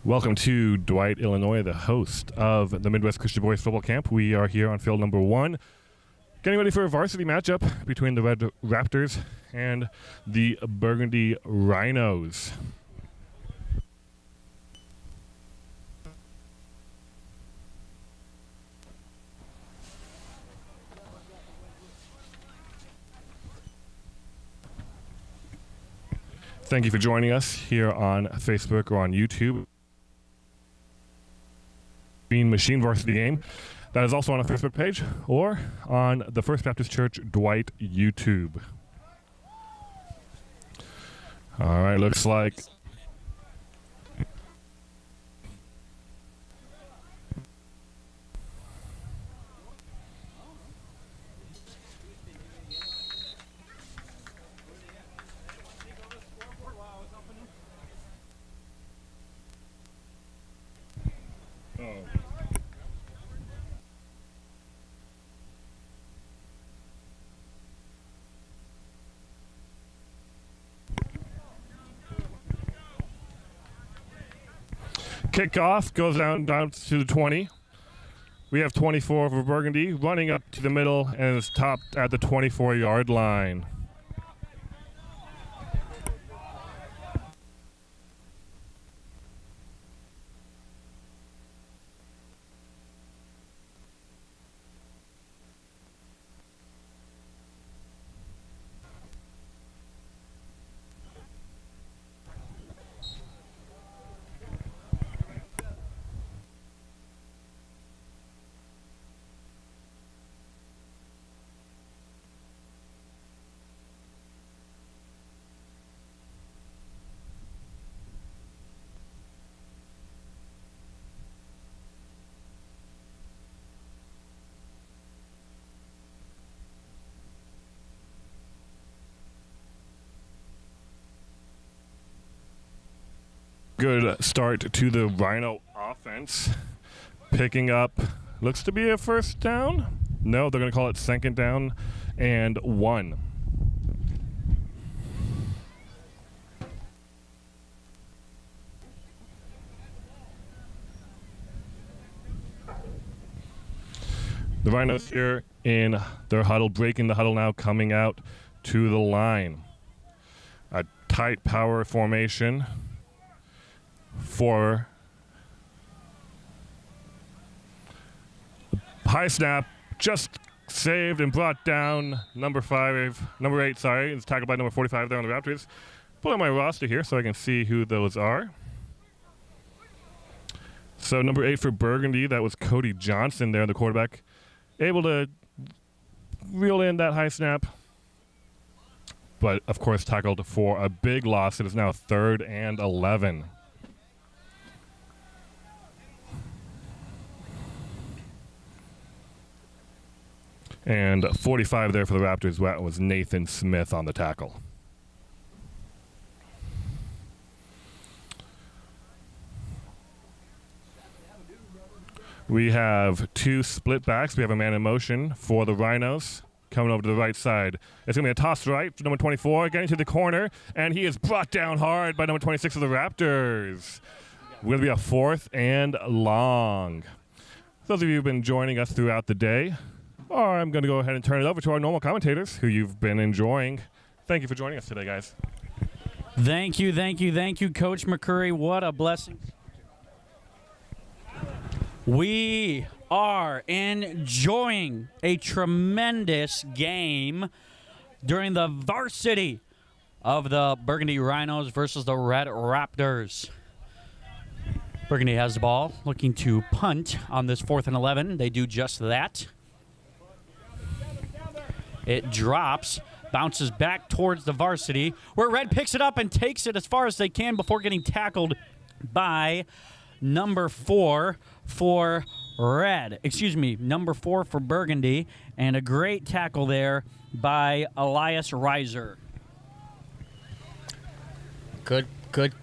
Welcome to Dwight, Illinois, the host of the Midwest Christian Boys Football Camp. We are here on field number 1, getting ready for a varsity matchup between the Red Raptors and the Burgundy Rhinos. Thank you for joining us here on Facebook or on YouTube. Bean Machine Varsity Game. That is also on our Facebook page or on the First Baptist Church Dwight YouTube. All right, looks like kickoff goes down to the 20. We have 24 for Burgundy, running up to the middle and is topped at the 24-yard line. Good start to the Rhino offense. Picking up, looks to be a first down. No, they're going to call it second down and 1. The Rhinos here in their huddle, breaking the huddle now, coming out to the line. A tight power formation. For high snap, just saved and brought down number 8, it's tackled by number 45 there on the Raptors. Pull out my roster here so I can see who those are. So number 8 for Burgundy, that was Cody Johnson there, the quarterback. Able to reel in that high snap, but of course tackled for a big loss. It is now 3rd and 11. And 45 there for the Raptors. That was Nathan Smith on the tackle. We have 2 split backs. We have a man in motion for the Rhinos coming over to the right side. It's going to be a toss right for number 24, getting to the corner, and he is brought down hard by number 26 of the Raptors. We're going to be a 4th and long. Those of you who have been joining us throughout the day, or I'm going to go ahead and turn it over to our normal commentators who you've been enjoying. Thank you for joining us today, guys. Thank you, Coach McCurry. What a blessing. We are enjoying a tremendous game during the varsity of the Burgundy Rhinos versus the Red Raptors. Burgundy has the ball, looking to punt on this 4th and 11. They do just that. It drops, bounces back towards the varsity, where Red picks it up and takes it as far as they can before getting tackled by number 4 for Red. Number 4 for Burgundy, and a great tackle there by Elias Reiser. Good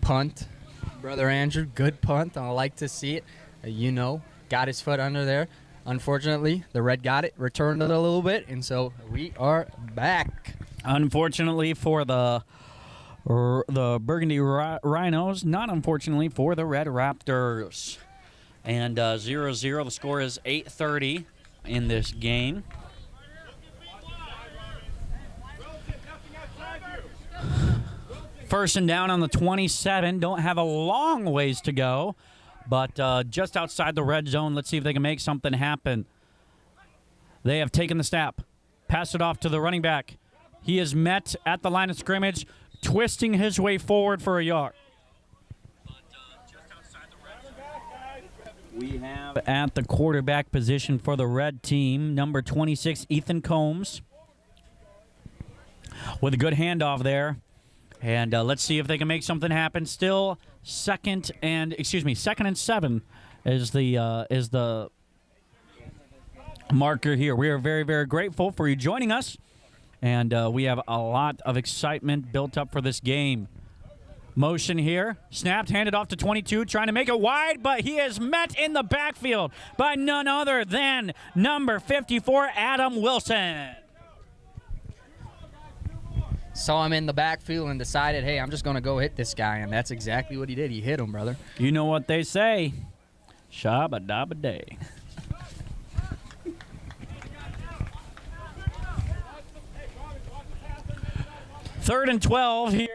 punt, Brother Andrew. Good punt. I like to see it. Got his foot under there. Unfortunately, the Red got it, returned it a little bit, and so we are back. Unfortunately for the the Burgundy Rhinos, not unfortunately for the Red Raptors. And 0-0, the score is 8:30 in this game. First and down on the 27. Don't have a long ways to go, but just outside the red zone. Let's see if they can make something happen. They have taken the snap. Pass it off to the running back. He is met at the line of scrimmage, twisting his way forward for a yard. We have at the quarterback position for the red team, number 26, Ethan Combs, with a good handoff there. And let's see if they can make something happen. Still second and 7 is the marker here. We are very, very grateful for you joining us, and we have a lot of excitement built up for this game. Motion here, snapped, handed off to 22, trying to make it wide, but he is met in the backfield by none other than number 54, Adam Wilson. Saw him in the backfield and decided, hey, I'm just going to go hit this guy, and that's exactly what he did. He hit him, brother. You know what they say, shabba-dabba-day. Third and 12 here.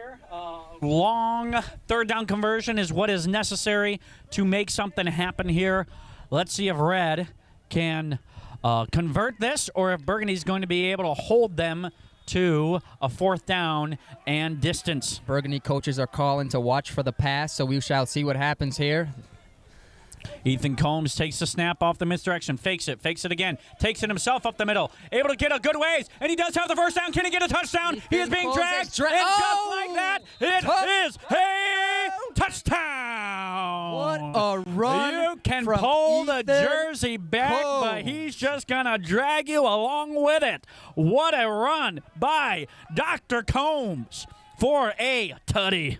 Long third down conversion is what is necessary to make something happen here. Let's see if Red can convert this, or if Burgundy's going to be able to hold them to a fourth down and distance. Burgundy coaches are calling to watch for the pass, so we shall see what happens here. Ethan Combs takes the snap off the misdirection, fakes it again, takes it himself up the middle, able to get a good ways, and he does have the first down. Can he get a touchdown? He is being dragged, and just like that, it is a touchdown. What a run! You can from pull the Ethan jersey back, Combs. but he's just going to drag you along with it. What a run by Dr. Combs for a tutty.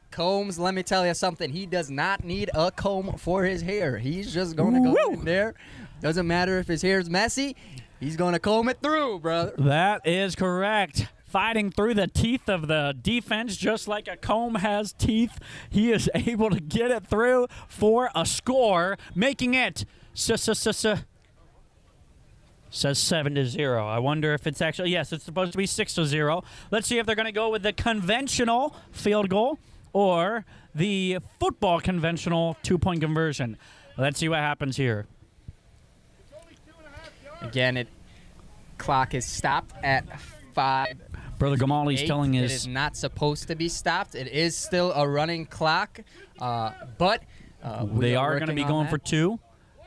Combs, let me tell you something. He does not need a comb for his hair. He's just going to go in there. Doesn't matter if his hair's messy. He's going to comb it through, brother. That is correct. Fighting through the teeth of the defense just like a comb has teeth. He is able to get it through for a score, making it says 7-0. I wonder if it's actually, yes, it's supposed to be 6-0. Let's see if they're going to go with the conventional field goal or the football conventional two-point conversion. Let's see what happens here. Again, clock is stopped at 5. Brother Gamaldi's telling It his... is not supposed to be stopped. It is still a running clock, but they are going to be going for 2.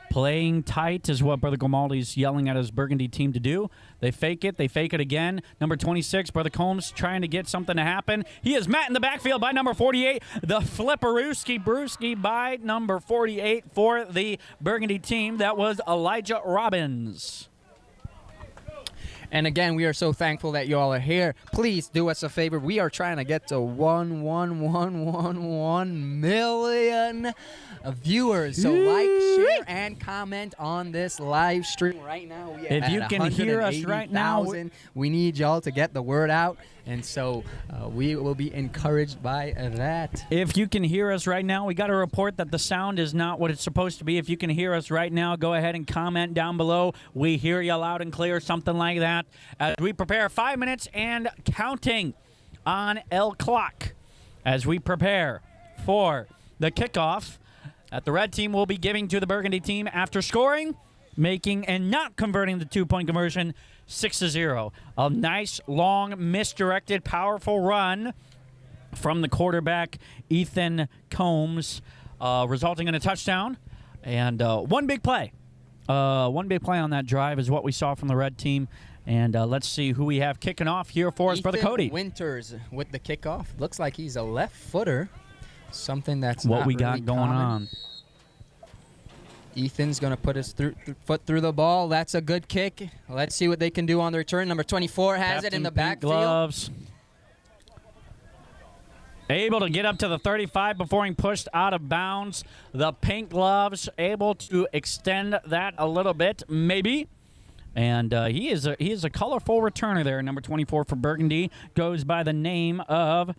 Playing tight is what Brother Grimaldi's yelling at his Burgundy team to do. They fake it again. Number 26, Brother Combs, trying to get something to happen. He is met in the backfield by number 48. The flipperooski brewski by number 48 for the Burgundy team. That was Elijah Robbins. And again, we are so thankful that you all are here. Please do us a favor. We are trying to get to 1 million viewers. So like, share, and comment on this live stream right now. We are if you at can hear us right now, 180,000. We need y'all to get the word out. And so we will be encouraged by that. If you can hear us right now, we got a report that the sound is not what it's supposed to be. If you can hear us right now, go ahead and comment down below. We hear you loud and clear, something like that. As we prepare 5 minutes and counting on El Clock as we prepare for the kickoff that the red team will be giving to the Burgundy team after scoring, making and not converting the two-point conversion 6-0. A nice, long, misdirected, powerful run from the quarterback, Ethan Combs, resulting in a touchdown. And one big play. One big play on that drive is what we saw from the red team. And let's see who we have kicking off here for us, Brother Cody. Winters with the kickoff. Looks like he's a left footer. Something that's what not we really got going common. on. Ethan's going to put his foot through the ball. That's a good kick. Let's see what they can do on the return. Number 24 has Captain it in the Pink backfield. Gloves. Able to get up to the 35 before he pushed out of bounds. The Pink Gloves able to extend that a little bit, maybe. And he is a colorful returner there. Number 24 for Burgundy goes by the name of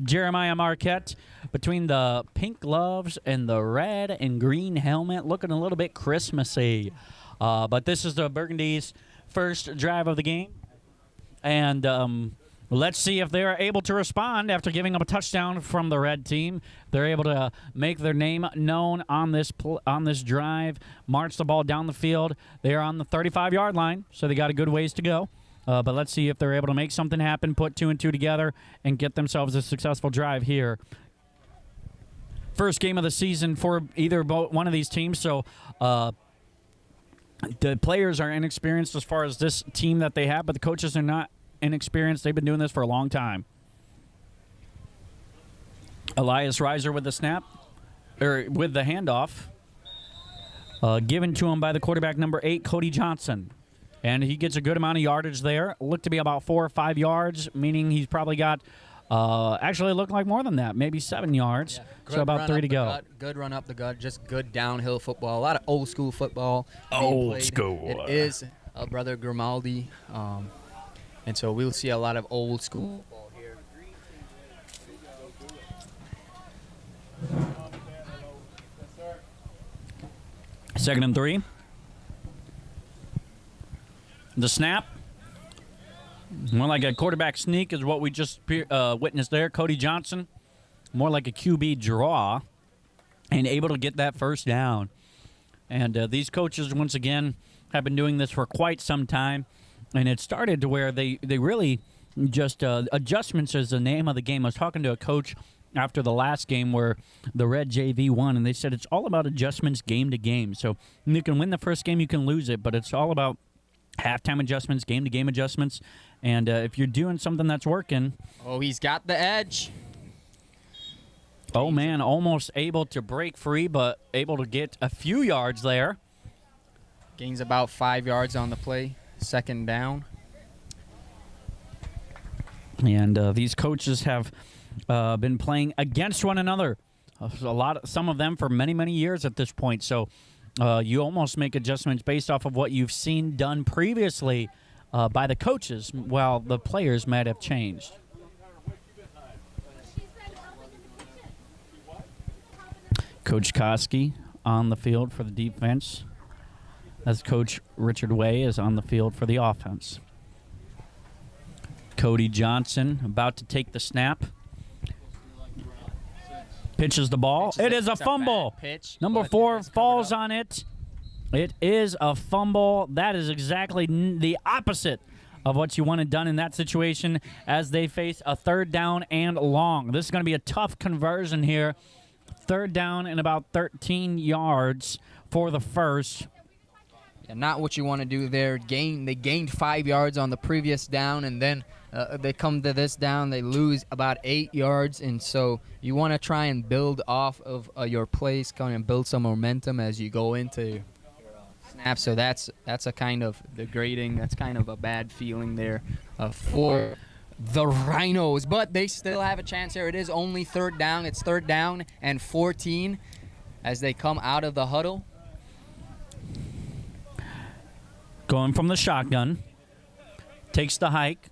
Jeremiah Marquette between the pink gloves and the red and green helmet, looking a little bit Christmassy. But this is the Burgundy's first drive of the game. And let's see if they're able to respond after giving up a touchdown from the red team. They're able to make their name known on this drive, march the ball down the field. They are on the 35-yard line, so they got a good ways to go. But let's see if they're able to make something happen, put 2 and 2 together, and get themselves a successful drive here. First game of the season for either one of these teams, so the players are inexperienced as far as this team that they have, but the coaches are not inexperienced. They've been doing this for a long time. Elias Reiser with the snap, or with the handoff, given to him by the quarterback number 8, Cody Johnson. And he gets a good amount of yardage there. Looked to be about 4 or 5 yards, meaning he's probably got, actually looked like more than that, maybe 7 yards. Yeah, so about 3 to go. Good run up the gut, just good downhill football. A lot of old school football. Old school. It is Brother Grimaldi. And so we'll see a lot of old school football here. 2nd and 3. The snap. More like a quarterback sneak is what we just witnessed there. Cody Johnson, more like a QB draw, and able to get that first down. And these coaches, once again, have been doing this for quite some time. And it started to where they really just adjustments is the name of the game. I was talking to a coach after the last game where the Red JV won, and they said it's all about adjustments game to game. So you can win the first game, you can lose it, but it's all about halftime adjustments, game-to-game adjustments. And if you're doing something that's working... Oh, he's got the edge. Oh, man, almost able to break free, but able to get a few yards there. Gains about 5 yards on the play. 2nd down. And these coaches have been playing against one another. Some of them for many, many years at this point. So you almost make adjustments based off of what you've seen done previously by the coaches, while the players might have changed. Coach Koski on the field for the defense, as Coach Richard Way is on the field for the offense. Cody Johnson about to take the snap. Pitches the ball. It is a fumble. Pitch, Number 4 falls on it. It is a fumble. That is exactly the opposite of what you wanted done in that situation as they face a 3rd down and long. This is going to be a tough conversion here. 3rd down and about 13 yards for the first. Yeah, not what you want to do there. They gained 5 yards on the previous down, and then they come to this down. They lose about 8 yards, and so you want to try and build off of your plays, kind of build some momentum as you go into your snap. So that's a kind of degrading. That's kind of a bad feeling there for the Rhinos, but they still have a chance here. It is only 3rd down. It's 3rd down and 14 as they come out of the huddle. Going from the shotgun, takes the hike,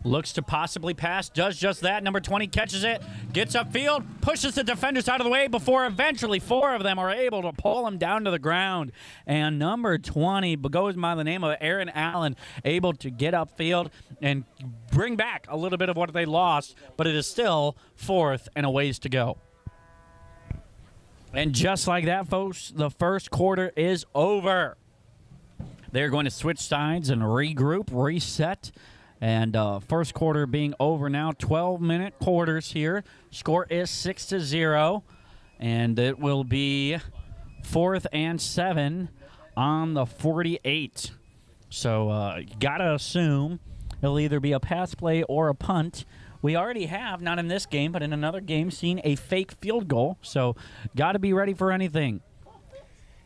looks to possibly pass, does just that. Number 20 catches it, gets upfield, pushes the defenders out of the way before eventually 4 of them are able to pull him down to the ground. And number 20 goes by the name of Aaron Allen, able to get upfield and bring back a little bit of what they lost, but it is still 4th and a ways to go. And just like that, folks, the first quarter is over. They're going to switch sides and regroup, reset. And first quarter being over now, 12-minute quarters here. Score is 6-0. And it will be 4th and 7 on the 48. So got to assume it'll either be a pass play or a punt. We already have, not in this game, but in another game, seen a fake field goal. So got to be ready for anything.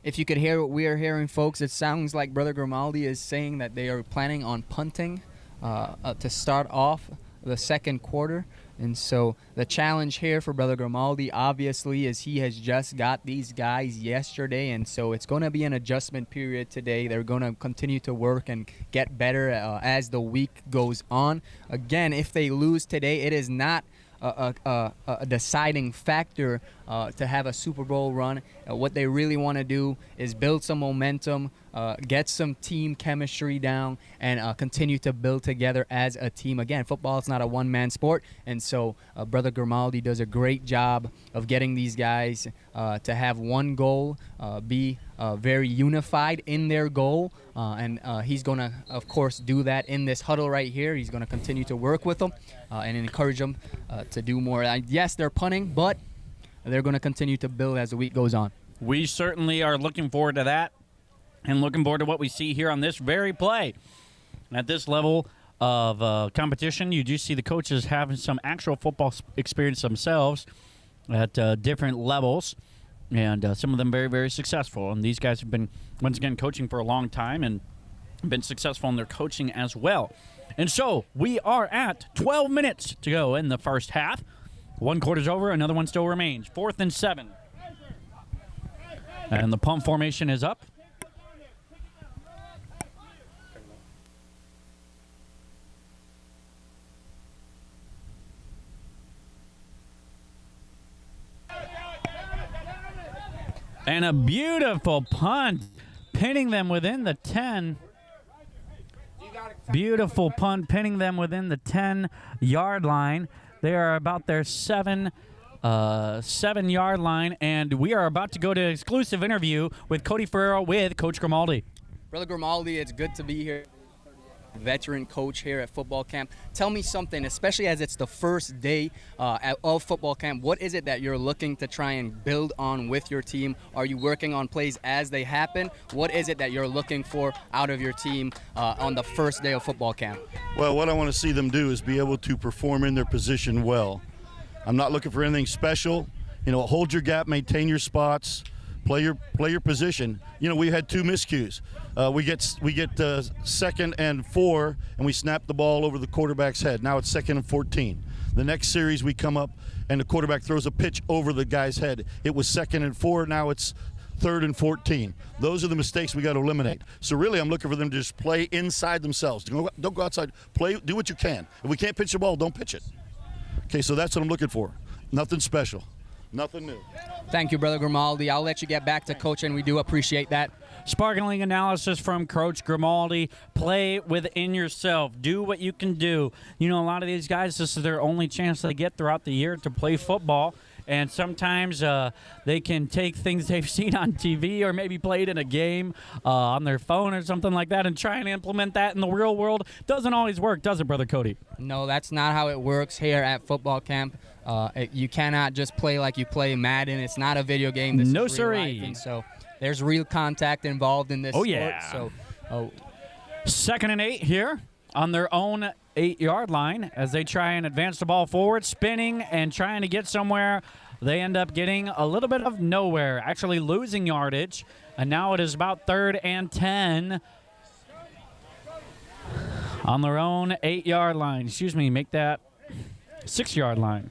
If you could hear what we are hearing, folks, it sounds like Brother Grimaldi is saying that they are planning on punting to start off the second quarter. And so the challenge here for Brother Grimaldi, obviously, is he has just got these guys yesterday, and so it's going to be an adjustment period today. They're going to continue to work and get better as the week goes on. Again, if they lose today, it is not a deciding factor to have a Super Bowl run. What they really want to do is build some momentum, get some team chemistry down, and continue to build together as a team. Again, football is not a one-man sport, and so Brother Grimaldi does a great job of getting these guys to have one goal, be very unified in their goal, and he's going to, of course, do that in this huddle right here. He's going to continue to work with them and encourage them to do more. Yes, they're punting, but they're going to continue to build as the week goes on. We certainly are looking forward to that and looking forward to what we see here on this very play. At this level of competition, you do see the coaches having some actual football experience themselves at different levels, and some of them very, very successful. And these guys have been, once again, coaching for a long time and been successful in their coaching as well. And so we are at 12 minutes to go in the first half. One quarter's over, another one still remains. 4th and 7. And the punt formation is up. And a beautiful punt, pinning them within the 10. Beautiful punt, pinning them within the 10-yard line. They are about their 7-yard line, and we are about to go to an exclusive interview with Cody Ferrero with Coach Grimaldi. Brother Grimaldi, it's good to be here. Veteran coach here at football camp. Tell me something, especially as it's the first day of football camp. What is it that you're looking to try and build on with your team? Are you working on plays as they happen? What is it that you're looking for out of your team on the first day of football camp? Well, what I want to see them do is be able to perform in their position well. I'm not looking for anything special. You know, hold your gap, maintain your spots, play your position. You know, we had 2 miscues. We get 2nd and 4, and we snap the ball over the quarterback's head. Now it's 2nd and 14. The next series we come up, and the quarterback throws a pitch over the guy's head. It was 2nd and 4. Now it's 3rd and 14. Those are the mistakes we got to eliminate. So really, I'm looking for them to just play inside themselves. Don't go outside. Play. Do what you can. If we can't pitch the ball, don't pitch it. Okay, so that's what I'm looking for. Nothing special. Nothing new. Thank you, Brother Grimaldi. I'll let you get back to coaching. We do appreciate that. Sparkling analysis from Coach Grimaldi. Play within yourself. Do what you can do. You know, a lot of these guys, this is their only chance they get throughout the year to play football. And sometimes they can take things they've seen on TV or maybe played in a game on their phone or something like that and try and implement that in the real world. Doesn't always work, does it, Brother Cody? No, that's not how it works here at football camp. You cannot just play like you play Madden. It's not a video game. This No, is real sirree. life, and so there's real contact involved in this sport. Yeah. So, 2nd and 8 here on their own 8-yard line as they try and advance the ball forward, spinning and trying to get somewhere. They end up getting a little bit of nowhere, actually losing yardage. And now it is about 3rd and 10 on their own 8-yard line. Excuse me, make that 6-yard line.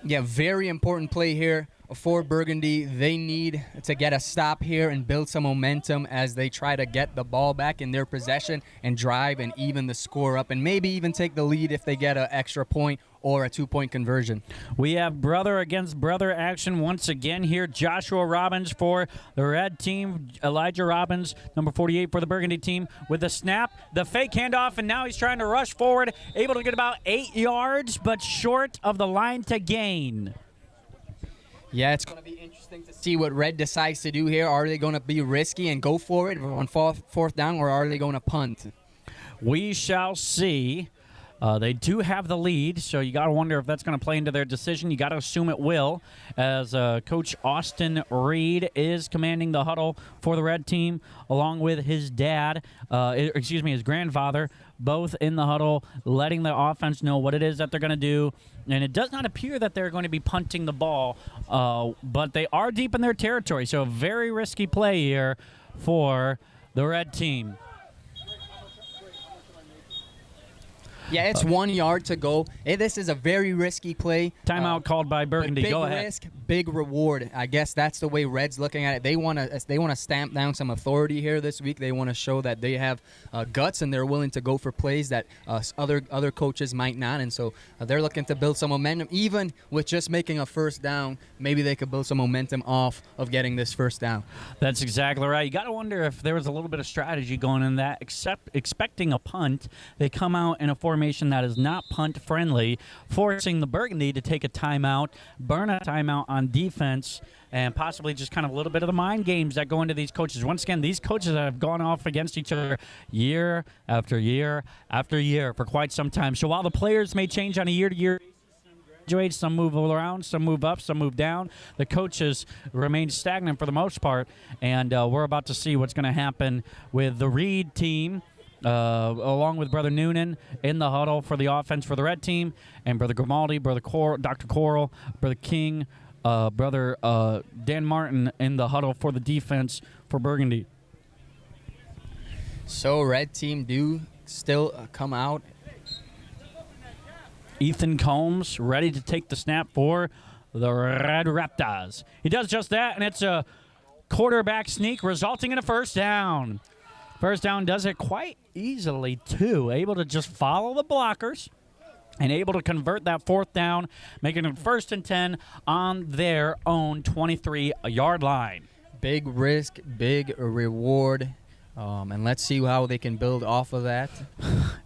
Yeah, very important play here for Burgundy. They need to get a stop here and build some momentum as they try to get the ball back in their possession and drive and even the score up and maybe even take the lead if they get an extra point or a 2-point conversion. We have brother against brother action once again here. Joshua Robbins for the red team. Elijah Robbins, number 48 for the Burgundy team with the snap, the fake handoff, and now he's trying to rush forward, able to get about 8 yards, but short of the line to gain. Yeah, it's going to be interesting to see what Red decides to do here. Are they going to be risky and go for it on fourth down, or are they going to punt? We shall see. They do have the lead, so you got to wonder if that's going to play into their decision. You got to assume it will, as Coach Austin Reed is commanding the huddle for the red team, along with his dad, his grandfather, both in the huddle, letting the offense know what it is that they're going to do. And it does not appear that they're going to be punting the ball, but they are deep in their territory, so a very risky play here for the red team. Yeah, it's 1 yard to go. Hey, this is a very risky play. Timeout called by Burgundy. Big Go ahead. risk, big reward. I guess that's the way Red's looking at it. They want to stamp down some authority here this week. They want to show that they have guts and they're willing to go for plays that other coaches might not. And so they're looking to build some momentum. Even with just making a first down, maybe they could build some momentum off of getting this first down. That's exactly right. You got to wonder if there was a little bit of strategy going in that. Expecting a punt, they come out in a formation that is not punt friendly, forcing the Burgundy to take a timeout, burn a timeout on defense, and possibly just kind of a little bit of the mind games that go into these coaches. Once again, these coaches have gone off against each other year after year after year for quite some time. So while the players may change on a year-to-year basis, some move around, some move up, some move down, the coaches remain stagnant for the most part, and we're about to see what's going to happen with the Reed team, along with Brother Noonan in the huddle for the offense for the red team, and Brother Grimaldi, Dr. Coral, Brother King, Brother Dan Martin in the huddle for the defense for Burgundy. So red team do still come out. Ethan Combs ready to take the snap for the Red Raptors. He does just that, and it's a quarterback sneak resulting in a first down. First down does it quite easily, too. Able to just follow the blockers and able to convert that fourth down, making it 1st and 10 on their own 23-yard line. Big risk, big reward. And let's see how they can build off of that.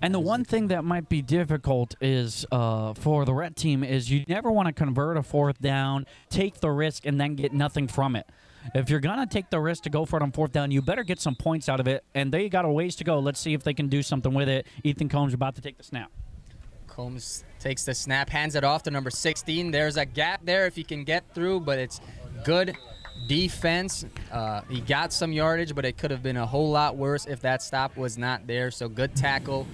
And the one thing that might be difficult is for the red team is you never want to convert a fourth down, take the risk, and then get nothing from it. If you're going to take the risk to go for it on fourth down, you better get some points out of it. And they got a ways to go. Let's see if they can do something with it. Ethan Combs about to take the snap. Combs takes the snap, hands it off to number 16. There's a gap there if he can get through, but it's good defense. He got some yardage, but it could have been a whole lot worse if that stop was not there. So good tackle.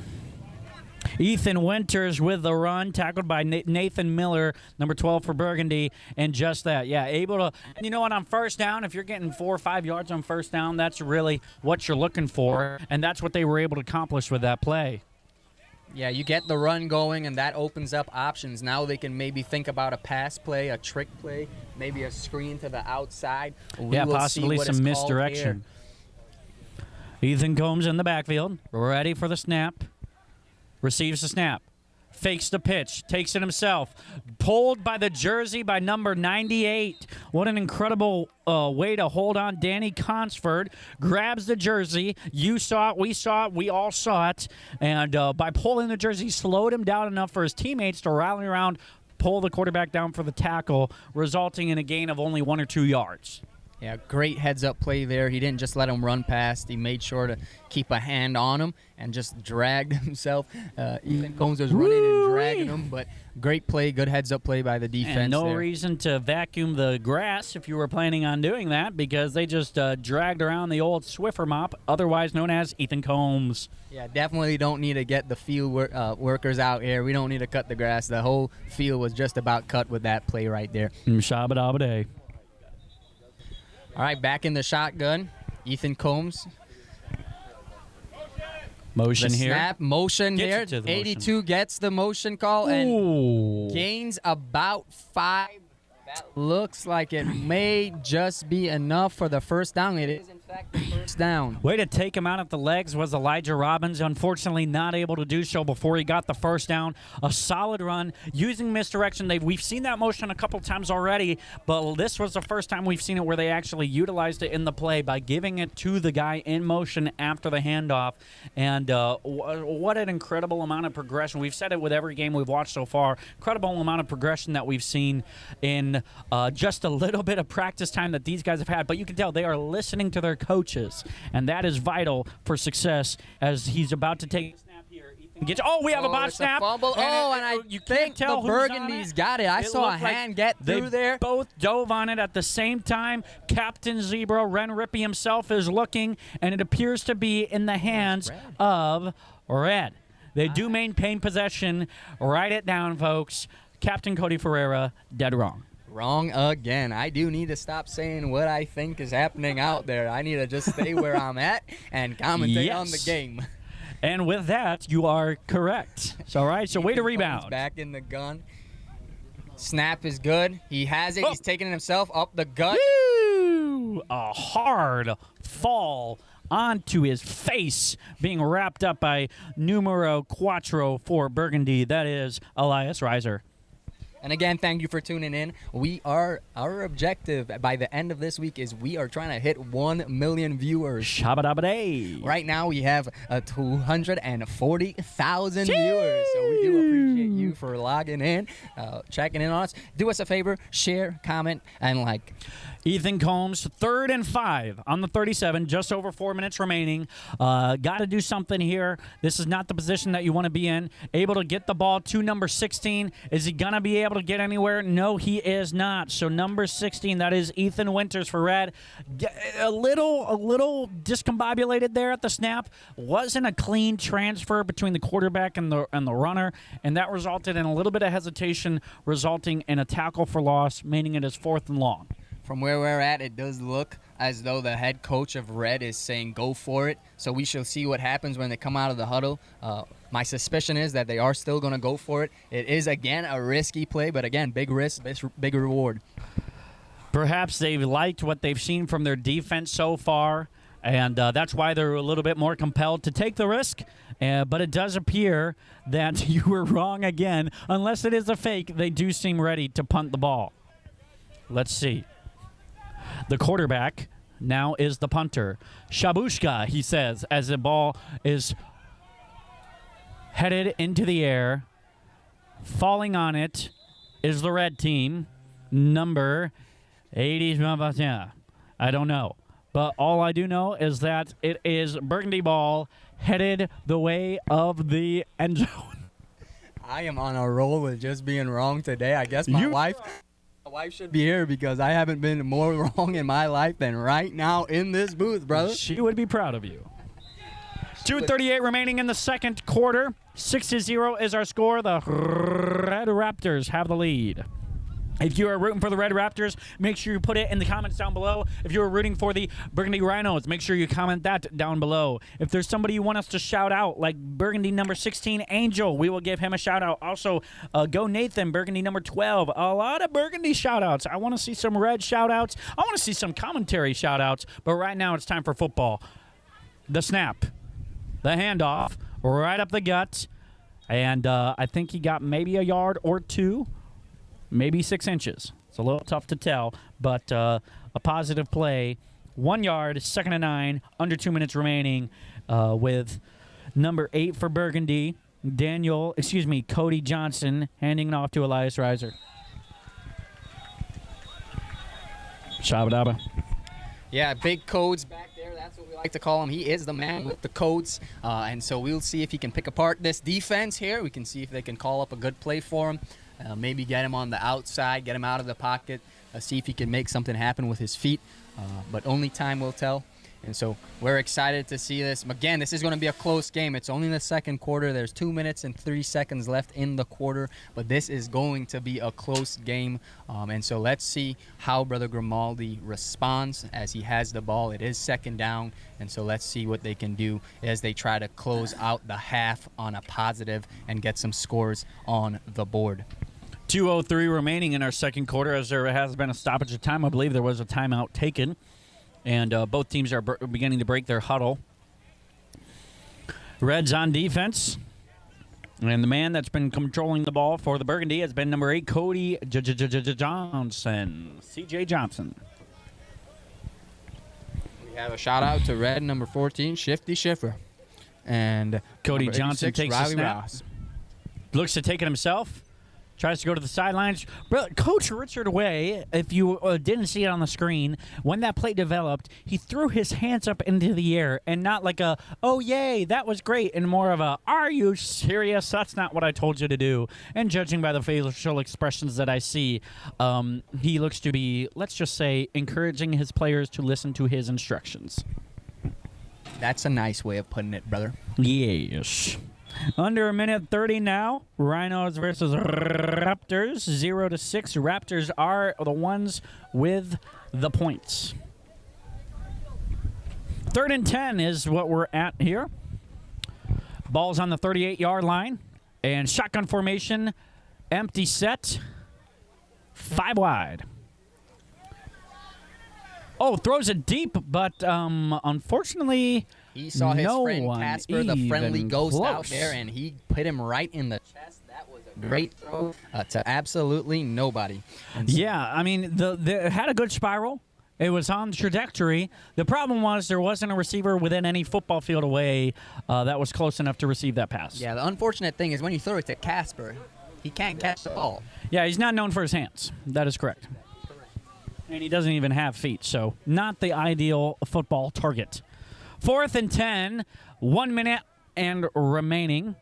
Ethan Winters with the run, tackled by Nathan Miller, number 12 for Burgundy, and just that. Yeah, able to, you know what, on first down, if you're getting 4 or 5 yards on first down, that's really what you're looking for, and that's what they were able to accomplish with that play. Yeah, you get the run going, and that opens up options. Now they can maybe think about a pass play, a trick play, maybe a screen to the outside. Yeah, possibly some misdirection. Ethan Combs in the backfield, ready for the snap. Receives the snap, fakes the pitch, takes it himself, pulled by the jersey by number 98. What an incredible way to hold on. Danny Consford grabs the jersey. You saw it, we all saw it. And by pulling the jersey, slowed him down enough for his teammates to rally around, pull the quarterback down for the tackle, resulting in a gain of only 1 or 2 yards. Yeah, great heads-up play there. He didn't just let him run past. He made sure to keep a hand on him and just dragged himself. Ethan Combs was running and dragging him, but great play, good heads-up play by the defense. And no there. reason to vacuum the grass if you were planning on doing that, because they just dragged around the old Swiffer mop, otherwise known as Ethan Combs. Yeah, definitely don't need to get the field workers out here. We don't need to cut the grass. The whole field was just about cut with that play right there. Shabba-dabba-day. All right, back in the shotgun. Ethan Combs. Motion the here. Snap, motion Gets here. you to the 82 motion. gets the motion call and Ooh. gains about 5. That looks like it may just be enough for the first down. It is, in fact, the first down. Way to take him out at the legs was Elijah Robbins. Unfortunately, not able to do so before he got the first down. A solid run using misdirection. We've seen that motion a couple times already, but this was the first time we've seen it where they actually utilized it in the play by giving it to the guy in motion after the handoff. And what an incredible amount of progression. We've said it with every game we've watched so far. Incredible amount of progression that we've seen in just a little bit of practice time that these guys have had. But you can tell they are listening to their coaches, and that is vital for success as he's about to take a snap here. We have a botch snap. Fumble. You can't tell the who's Burgundy's on it. got it. I saw a looked like hand get through there. They both dove on it at the same time. Captain Zebra, Ren Rippey himself, is looking, and it appears to be in the hands of Red. They do maintain possession. Write it down, folks. Captain Cody Ferreira, dead wrong. Wrong again. I do need to stop saying what I think is happening out there. I need to just stay where I'm at and commentate on the game. And with that, you are correct. So, all right, so way to Ethan Combs rebound. Back in the gun. Snap is good. He has it. Oh. He's taking it himself up the gut. Woo! A hard fall onto his face, being wrapped up by numero cuatro for Burgundy. That is Elias Reiser. And again, thank you for tuning in. Our objective by the end of this week is we are trying to hit 1 million viewers. Shabba-dabba-day. Right now, we have 240,000 viewers. So we do appreciate you for logging in, checking in on us. Do us a favor, share, comment, and like. Ethan Combs, 3rd and 5 on the 37, just over 4 minutes remaining. Got to do something here. This is not the position that you want to be in. Able to get the ball to number 16. Is he going to be able to get anywhere? No, he is not. So number 16, that is Ethan Winters for Red. A little discombobulated there at the snap. Wasn't a clean transfer between the quarterback and the runner, and that resulted in a little bit of hesitation, resulting in a tackle for loss, meaning it is 4th and long. From where we're at, it does look as though the head coach of Red is saying go for it. So we shall see what happens when they come out of the huddle. My suspicion is that they are still going to go for it. It is, again, a risky play, but again, big risk, big reward. Perhaps they've liked what they've seen from their defense so far, and that's why they're a little bit more compelled to take the risk. But it does appear that you were wrong again. Unless it is a fake, they do seem ready to punt the ball. Let's see. The quarterback now is the punter. Shabushka, he says, as the ball is headed into the air. Falling on it is the red team, number 80. I don't know. But all I do know is that it is Burgundy ball headed the way of the end zone. I am on a roll with just being wrong today. I guess my wife should be here because I haven't been more wrong in my life than right now in this booth, brother. She would be proud of you. 2:38 remaining in the second quarter. 6-0 is our score. The Red Raptors have the lead. If you are rooting for the Red Raptors, make sure you put it in the comments down below. If you are rooting for the Burgundy Rhinos, make sure you comment that down below. If there's somebody you want us to shout out, like Burgundy number 16, Angel, we will give him a shout out. Also, Go Nathan, Burgundy number 12. A lot of Burgundy shout outs. I want to see some Red shout outs. I want to see some commentary shout outs. But right now it's time for football. The snap, the handoff, right up the gut. And I think he got maybe a yard or two. Maybe 6 inches. It's a little tough to tell, but a positive play. 1 yard, 2nd and 9, under 2 minutes remaining with number 8 for Burgundy, Cody Johnson, handing it off to Elias Reiser. Shabba-dabba. Yeah, big codes back there. That's what we like to call him. He is the man with the codes. And so we'll see if he can pick apart this defense here. We can see if they can call up a good play for him. Maybe get him on the outside, get him out of the pocket, see if he can make something happen with his feet. But only time will tell. And so we're excited to see this. Again, this is going to be a close game. It's only the second quarter. There's 2 minutes and 3 seconds left in the quarter. But this is going to be a close game. And so let's see how Brother Grimaldi responds as he has the ball. It is 2nd down. And so let's see what they can do as they try to close out the half on a positive and get some scores on the board. 2:03 remaining in our second quarter, as there has been a stoppage of time. I believe there was a timeout taken, and both teams are beginning to break their huddle. Reds on defense, and the man that's been controlling the ball for the Burgundy has been number 8, Cody Johnson, C.J. Johnson. We have a shout out to Red number 14, Shifty Schiffer, and Cody number Johnson 86, takes the Riley snap. Ross. Looks to take it himself. Tries to go to the sidelines. Coach Richard Way, if you didn't see it on the screen, when that play developed, he threw his hands up into the air, and not like a, oh, yay, that was great, and more of a, are you serious? That's not what I told you to do. And judging by the facial expressions that I see, he looks to be, let's just say, encouraging his players to listen to his instructions. That's a nice way of putting it, brother. Yes. Under 1:30 now. Rhinos versus Raptors. 0-6. Raptors are the ones with the points. 3rd and 10 is what we're at here. Ball's on the 38-yard line. And shotgun formation, empty set, 5 wide. Oh, throws it deep, but unfortunately, He saw his no friend one Casper, the friendly even ghost, out close. there, and he hit him right in the chest. That was a great throw to absolutely nobody. And so- Yeah, I mean, it had a good spiral. It was on the trajectory. The problem was there wasn't a receiver within any football field away that was close enough to receive that pass. Yeah, the unfortunate thing is when you throw it to Casper, he can't catch the ball. Yeah, he's not known for his hands. That is correct. And he doesn't even have feet, so not the ideal football target. 4th and 10, 1 minute and remaining.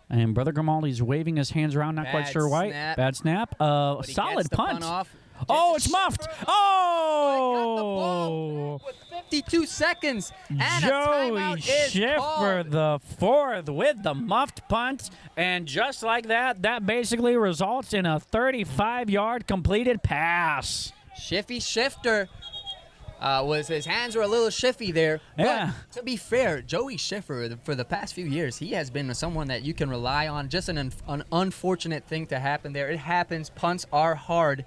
And Brother Grimaldi's waving his hands around, not quite Bad sure why. snap. Bad snap. But he Solid gets the punt. off. Oh, Gets it's a muffed. Got the ball Oh! with 52 seconds. And a Joey timeout is Schiffer, called. the 4th, with the muffed punt. And just like that, that basically results in a 35-yard completed pass. Shifty Shifter his hands were a little shifty there. Yeah. But to be fair, Joey Schiffer, for the past few years, he has been someone that you can rely on. Just an unfortunate thing to happen there. It happens. Punts are hard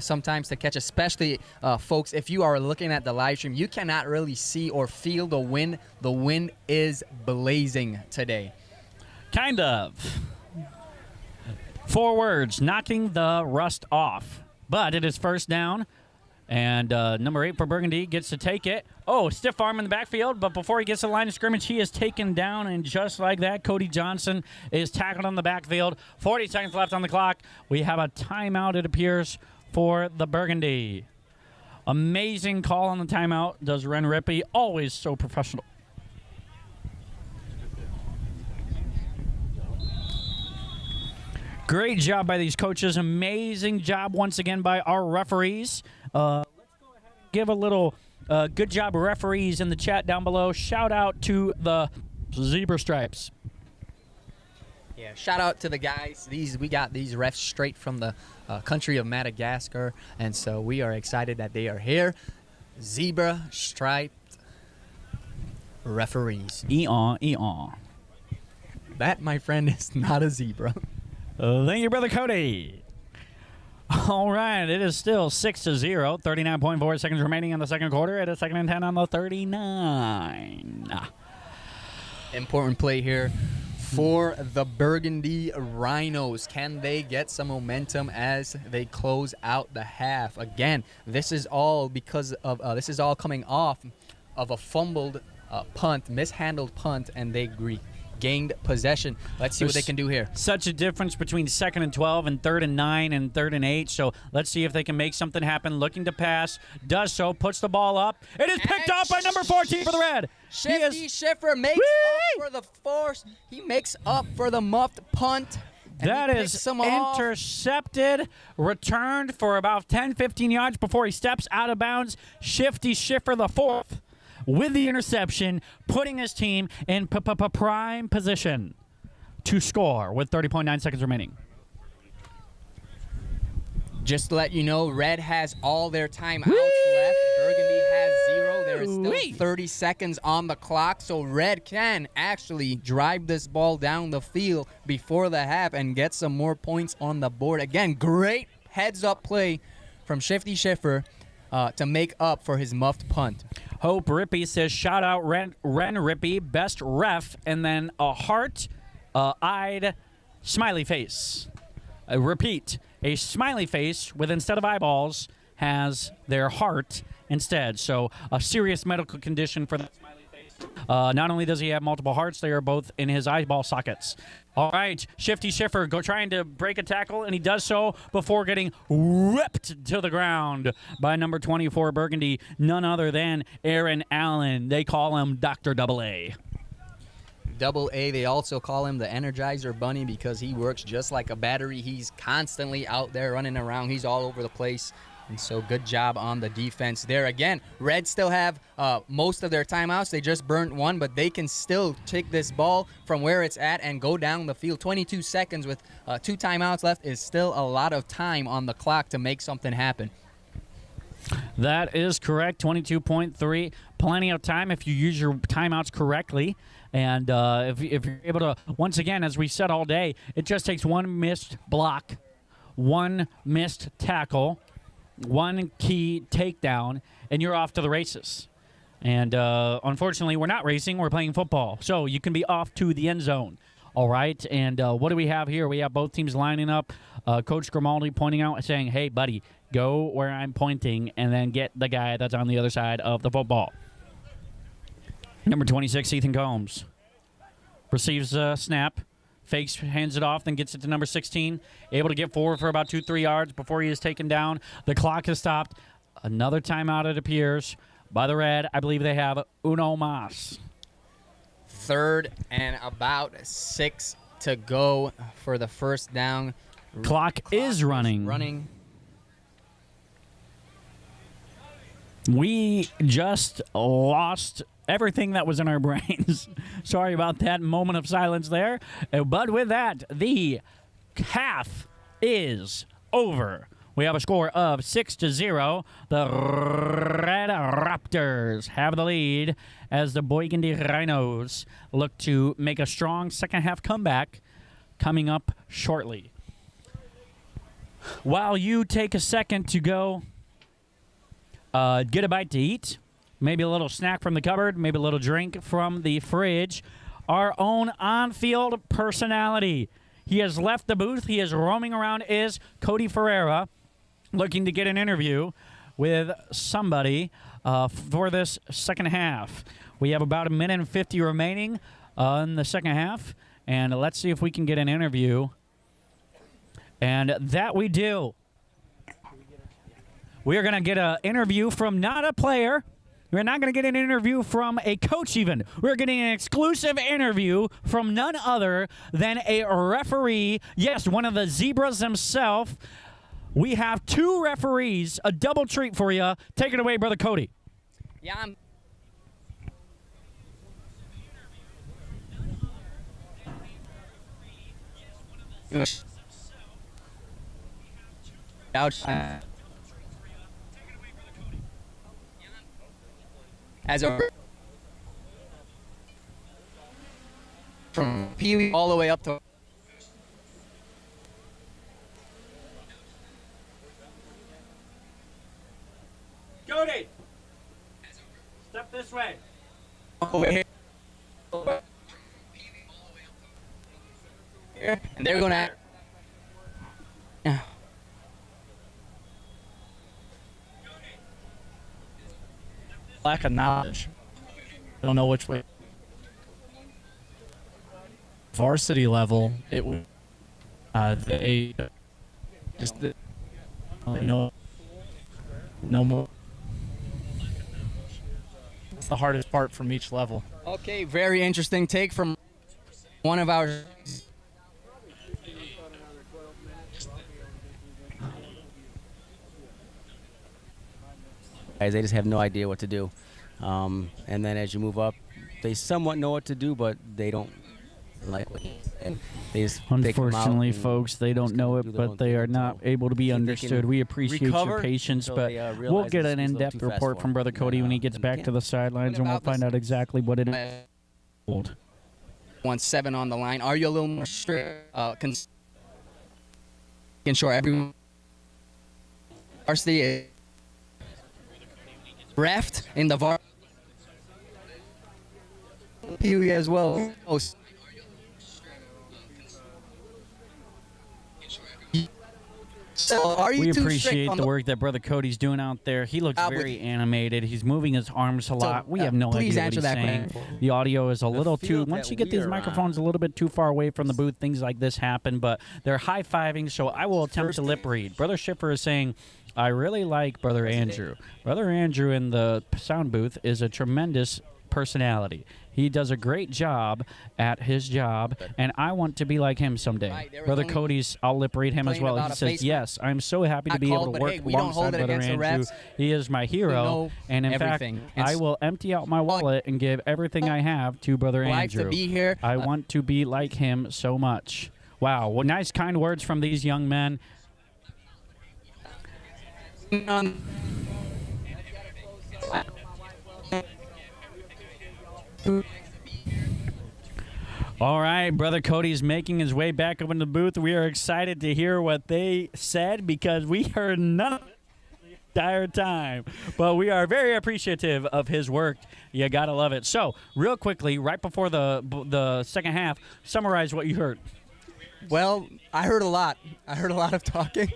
sometimes to catch, especially, folks, if you are looking at the live stream, you cannot really see or feel the wind. The wind is blazing today. Kind of. 4 words, knocking the rust off. But it is first down. And number 8 for Burgundy gets to take it. Oh, stiff arm in the backfield, but before he gets to the line of scrimmage, he is taken down, and just like that, Cody Johnson is tackled on the backfield. 40 seconds left on the clock. We have a timeout, it appears, for the Burgundy. Amazing call on the timeout. Does Ren Rippey, always so professional. Great job by these coaches. Amazing job once again by our referees. Let's go ahead and give a little good job referees in the chat down below. Shout out to the Zebra Stripes. Yeah, shout out to the guys. We got these refs straight from the country of Madagascar, and so we are excited that they are here. Zebra striped referees. Eon, eon. That, my friend, is not a zebra. Thank you, Brother Cody. All right, it is still 6-0. 39.4 seconds remaining in the second quarter. At a 2nd and 10 on the 39. Important play here for the Burgundy Rhinos. Can they get some momentum as they close out the half? Again, this is all because of this is all coming off of a fumbled punt, mishandled punt, and they gained possession. Let's see what they can do here. Such a difference between 2nd and 12 and 3rd and 9 and 3rd and 8. So let's see if they can make something happen. Looking to pass, does so, puts the ball up. It is picked up by number 14 for the Red. Shifty Schiffer makes up for the force. He makes up for the muffed punt. And That he is picks him off. intercepted, returned for about 10-15 yards before he steps out of bounds. Shifty Schiffer, the 4th, with the interception, putting his team in prime position to score with 30.9 seconds remaining. Just to let you know, Red has all their timeouts left. Burgundy has 0. There is still 30 seconds on the clock, so Red can actually drive this ball down the field before the half and get some more points on the board. Again, great heads-up play from Shifty Schiffer to make up for his muffed punt. Hope Rippey says, shout out Ren Rippey, best ref, and then a heart-eyed smiley face. Repeat, a smiley face with, instead of eyeballs, has their heart instead. So a serious medical condition for that smiley face. Not only does he have multiple hearts, they are both in his eyeball sockets. All right, Shifty Schiffer trying to break a tackle, and he does so before getting ripped to the ground by number 24 Burgundy, none other than Aaron Allen. They call him Dr. AA. Double A, they also call him the Energizer Bunny because he works just like a battery. He's constantly out there running around. He's all over the place. And so good job on the defense there. Again, Reds still have most of their timeouts. They just burnt one, but they can still take this ball from where it's at and go down the field. 22 seconds with 2 timeouts left is still a lot of time on the clock to make something happen. That is correct. 22.3. Plenty of time if you use your timeouts correctly. And if you're able to, once again, as we said all day, it just takes one missed block, one missed tackle, one key takedown, and you're off to the races. And unfortunately, we're not racing. We're playing football. So you can be off to the end zone. All right. And what do we have here? We have both teams lining up. Coach Grimaldi pointing out, saying, hey, buddy, go where I'm pointing and then get the guy that's on the other side of the football. Number 26, Ethan Combs. Receives a snap. Fakes, hands it off, then gets it to number 16. Able to get forward for about 2-3 yards before he is taken down. The clock has stopped. Another timeout, it appears. By the red, I believe they have uno mas. 3rd and about 6 to go for the first down. Clock is running. We just lost everything that was in our brains. Sorry about that moment of silence there. But with that, the half is over. We have a score of 6-0. The Red Raptors have the lead as the Burgundy Rhinos look to make a strong second half comeback coming up shortly. While you take a second to go get a bite to eat, maybe a little snack from the cupboard, maybe a little drink from the fridge, our own on-field personality. He has left the booth. He is roaming around, is Cody Ferreira, looking to get an interview with somebody for this second half. We have about 1:50 remaining in the second half, and let's see if we can get an interview. And that we do. We are going to get an interview from not a player. We're not going to get an interview from a coach even. We're getting an exclusive interview from none other than a referee. Yes, one of the Zebras himself. We have 2 referees, a double treat for you. Take it away, Brother Cody. Yeah, I'm... As a from Pee Wee all the way up to Cody, step this way. over here. And they're gonna. Yeah. Lack of knowledge. I don't know which way. Varsity level, it would. They just no more. It's the hardest part from each level. Okay, very interesting take from one of our. They just have no idea what to do. And then as you move up, they somewhat know what to do, but they don't like what and they just Unfortunately, folks, they don't know it, but they are not able to be understood. We appreciate your patience, but we'll get an in-depth report from Brother Cody when he gets back to the sidelines, and we'll find out exactly what it is. 1-7 on the line. Are you a little more strict? Ensure everyone. Varsity reft in the VAR. You as well. Oh. So are you we too appreciate strict the work that Brother Cody's doing out there. He looks very animated. He's moving his arms a lot. We have no idea what he's saying. The audio is a little too... Once you get these microphones a little bit too far away from the booth, things like this happen, but they're high-fiving, so I will attempt to lip read. Brother Schiffer is saying, I really like Brother Andrew. Brother Andrew in the sound booth is a tremendous personality. He does a great job at his job, and I want to be like him someday. Brother Cody's, I'll lip read him as well. He says, yes, I'm so happy to be able to work alongside Brother Andrew. He is my hero, and in fact, I will empty out my wallet and give everything I have to Brother Andrew. I want to be like him so much. Wow, what nice, kind words from these young men. All right, Brother Cody's making his way back up in the booth. We are excited to hear what they said because we heard none of it the entire time. But we are very appreciative of his work. You got to love it. So, real quickly, right before the second half, summarize what you heard. Well, I heard a lot. I heard a lot of talking.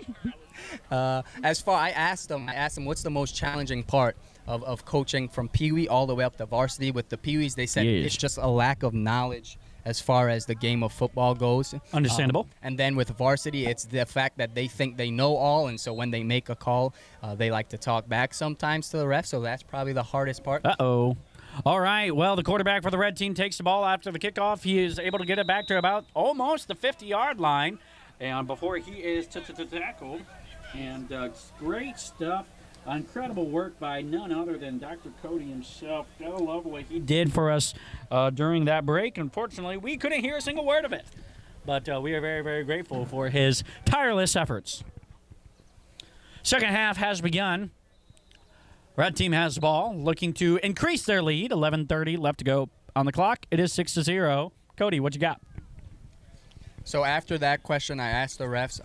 I asked them what's the most challenging part of coaching from Pee Wee all the way up to varsity with the Pee Wees. They said it's just a lack of knowledge as far as the game of football goes. Understandable. And then with varsity, it's the fact that they think they know all, and so when they make a call, they like to talk back sometimes to the ref, so that's probably the hardest part. Uh-oh. All right, well, the quarterback for the red team takes the ball after the kickoff. He is able to get it back to about almost the 50-yard line, and before he is tackled. And great stuff. Incredible work by none other than Dr. Cody himself. Gotta love what he did for us during that break. Unfortunately, we couldn't hear a single word of it. But we are very, very grateful for his tireless efforts. Second half has begun. Red team has the ball, looking to increase their lead. 11:30 left to go on the clock. It is 6-0. Cody, what you got? So after that question, I asked the refs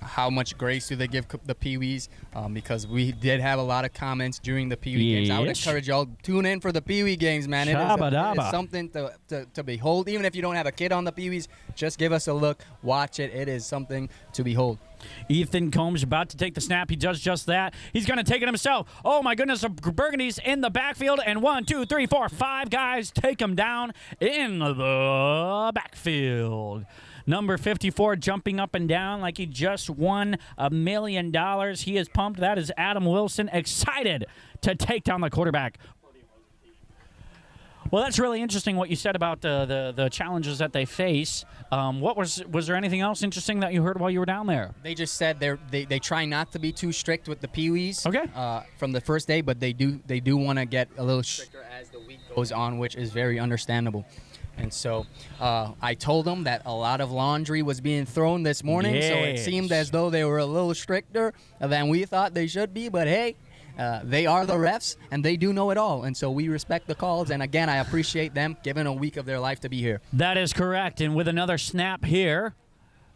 how much grace do they give the Pee Wees, because we did have a lot of comments during the Pee Wee games. I would encourage y'all to tune in for the Pee Wee games, man. It is something to behold. Even if you don't have a kid on the Pee Wees, just give us a look, watch it. It is something to behold. Ethan Combs about to take the snap. He does just that. He's going to take it himself. Oh, my goodness. Burgundy's in the backfield. And 1, 2, 3, 4, 5 guys take him down in the backfield. Number 54 jumping up and down like he just won $1 million. He is pumped. That is Adam Wilson, excited to take down the quarterback. Well, that's really interesting what you said about the challenges that they face. Was there anything else interesting that you heard while you were down there? They just said they try not to be too strict with the Pee Wees from the first day, but they do want to get a little stricter as the week goes on, which is very understandable. And so I told them that a lot of laundry was being thrown this morning, so it seemed as though they were a little stricter than we thought they should be, but hey, they are the refs, and they do know it all, and so we respect the calls. And again, I appreciate them giving a week of their life to be here. That is correct. And with another snap here,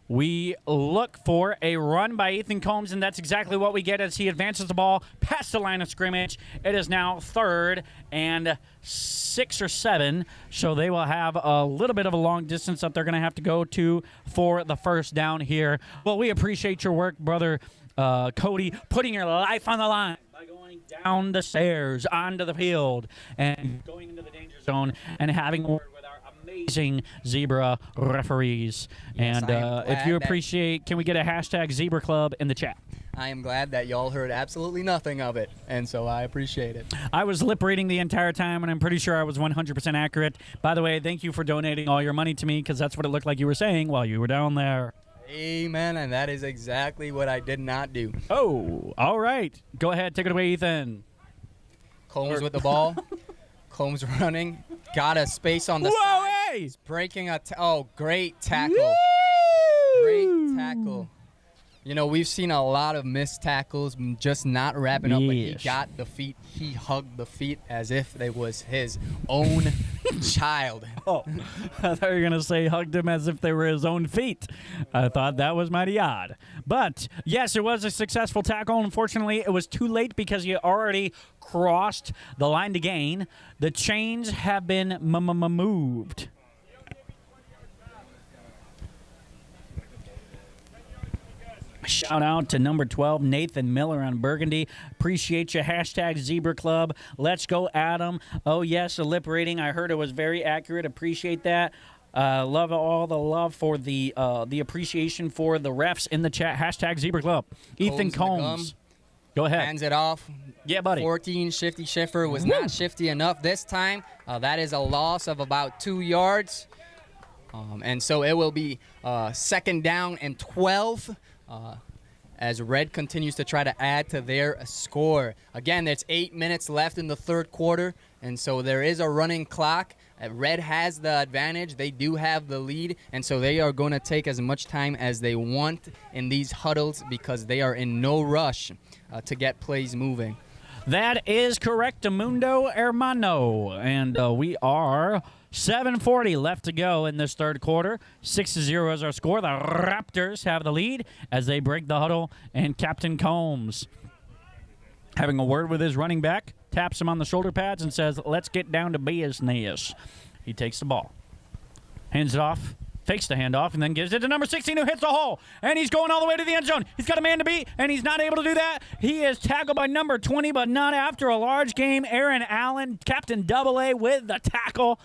we look for a run by Ethan Combs, and that's exactly what we get as he advances the ball past the line of scrimmage. It is now 3rd and 6 or 7, so they will have a little bit of a long distance that they're going to have to go to for the first down here. Well, we appreciate your work, Brother Cody, putting your life on the line by going down the stairs onto the field and going into the danger zone and having a word with our amazing Zebra referees. Yes, and if you appreciate, can we get a hashtag Zebra Club in the chat? I am glad that y'all heard absolutely nothing of it, and so I appreciate it. I was lip reading the entire time, and I'm pretty sure I was 100% accurate. By the way, thank you for donating all your money to me, because that's what it looked like you were saying while you were down there. Amen, and that is exactly what I did not do. Oh, all right. Go ahead. Take it away, Ethan. Combs with the ball. Combs running. Got a space on the side. Hey! He's breaking a great tackle. Great tackle. You know, we've seen a lot of missed tackles, just not wrapping up, but he got the feet. He hugged the feet as if they was his own child. Oh, I thought you were going to say hugged him as if they were his own feet. I thought that was mighty odd. But, yes, it was a successful tackle. Unfortunately, it was too late because he already crossed the line to gain. The chains have been moved. Shout out to number 12, Nathan Miller on Burgundy. Appreciate you. Hashtag Zebra Club. Let's go, Adam. Oh, yes, the lip reading. I heard it was very accurate. Appreciate that. Love all the love for the appreciation for the refs in the chat. Hashtag Zebra Club. Ethan Combs. Go ahead. Hands it off. Yeah, buddy. 14, Shifty Schiffer was not shifty enough this time. That is a loss of about 2 yards. And so it will be 2nd down and 12. As Red continues to try to add to their score. Again, there's 8 minutes left in the 3rd quarter, and so there is a running clock. Red has the advantage. They do have the lead, and so they are going to take as much time as they want in these huddles because they are in no rush to get plays moving. That is correct, Mundo Hermano. And we are 7:40 left to go in this third quarter. 6-0 is our score. The Raptors have the lead as they break the huddle, and Captain Combs, having a word with his running back, taps him on the shoulder pads and says, let's get down to business. He takes the ball, hands it off, fakes the handoff, and then gives it to number 16, who hits the hole. And he's going all the way to the end zone. He's got a man to beat, and he's not able to do that. He is tackled by number 20, but not after a large game. Aaron Allen, Captain AA, with the tackle.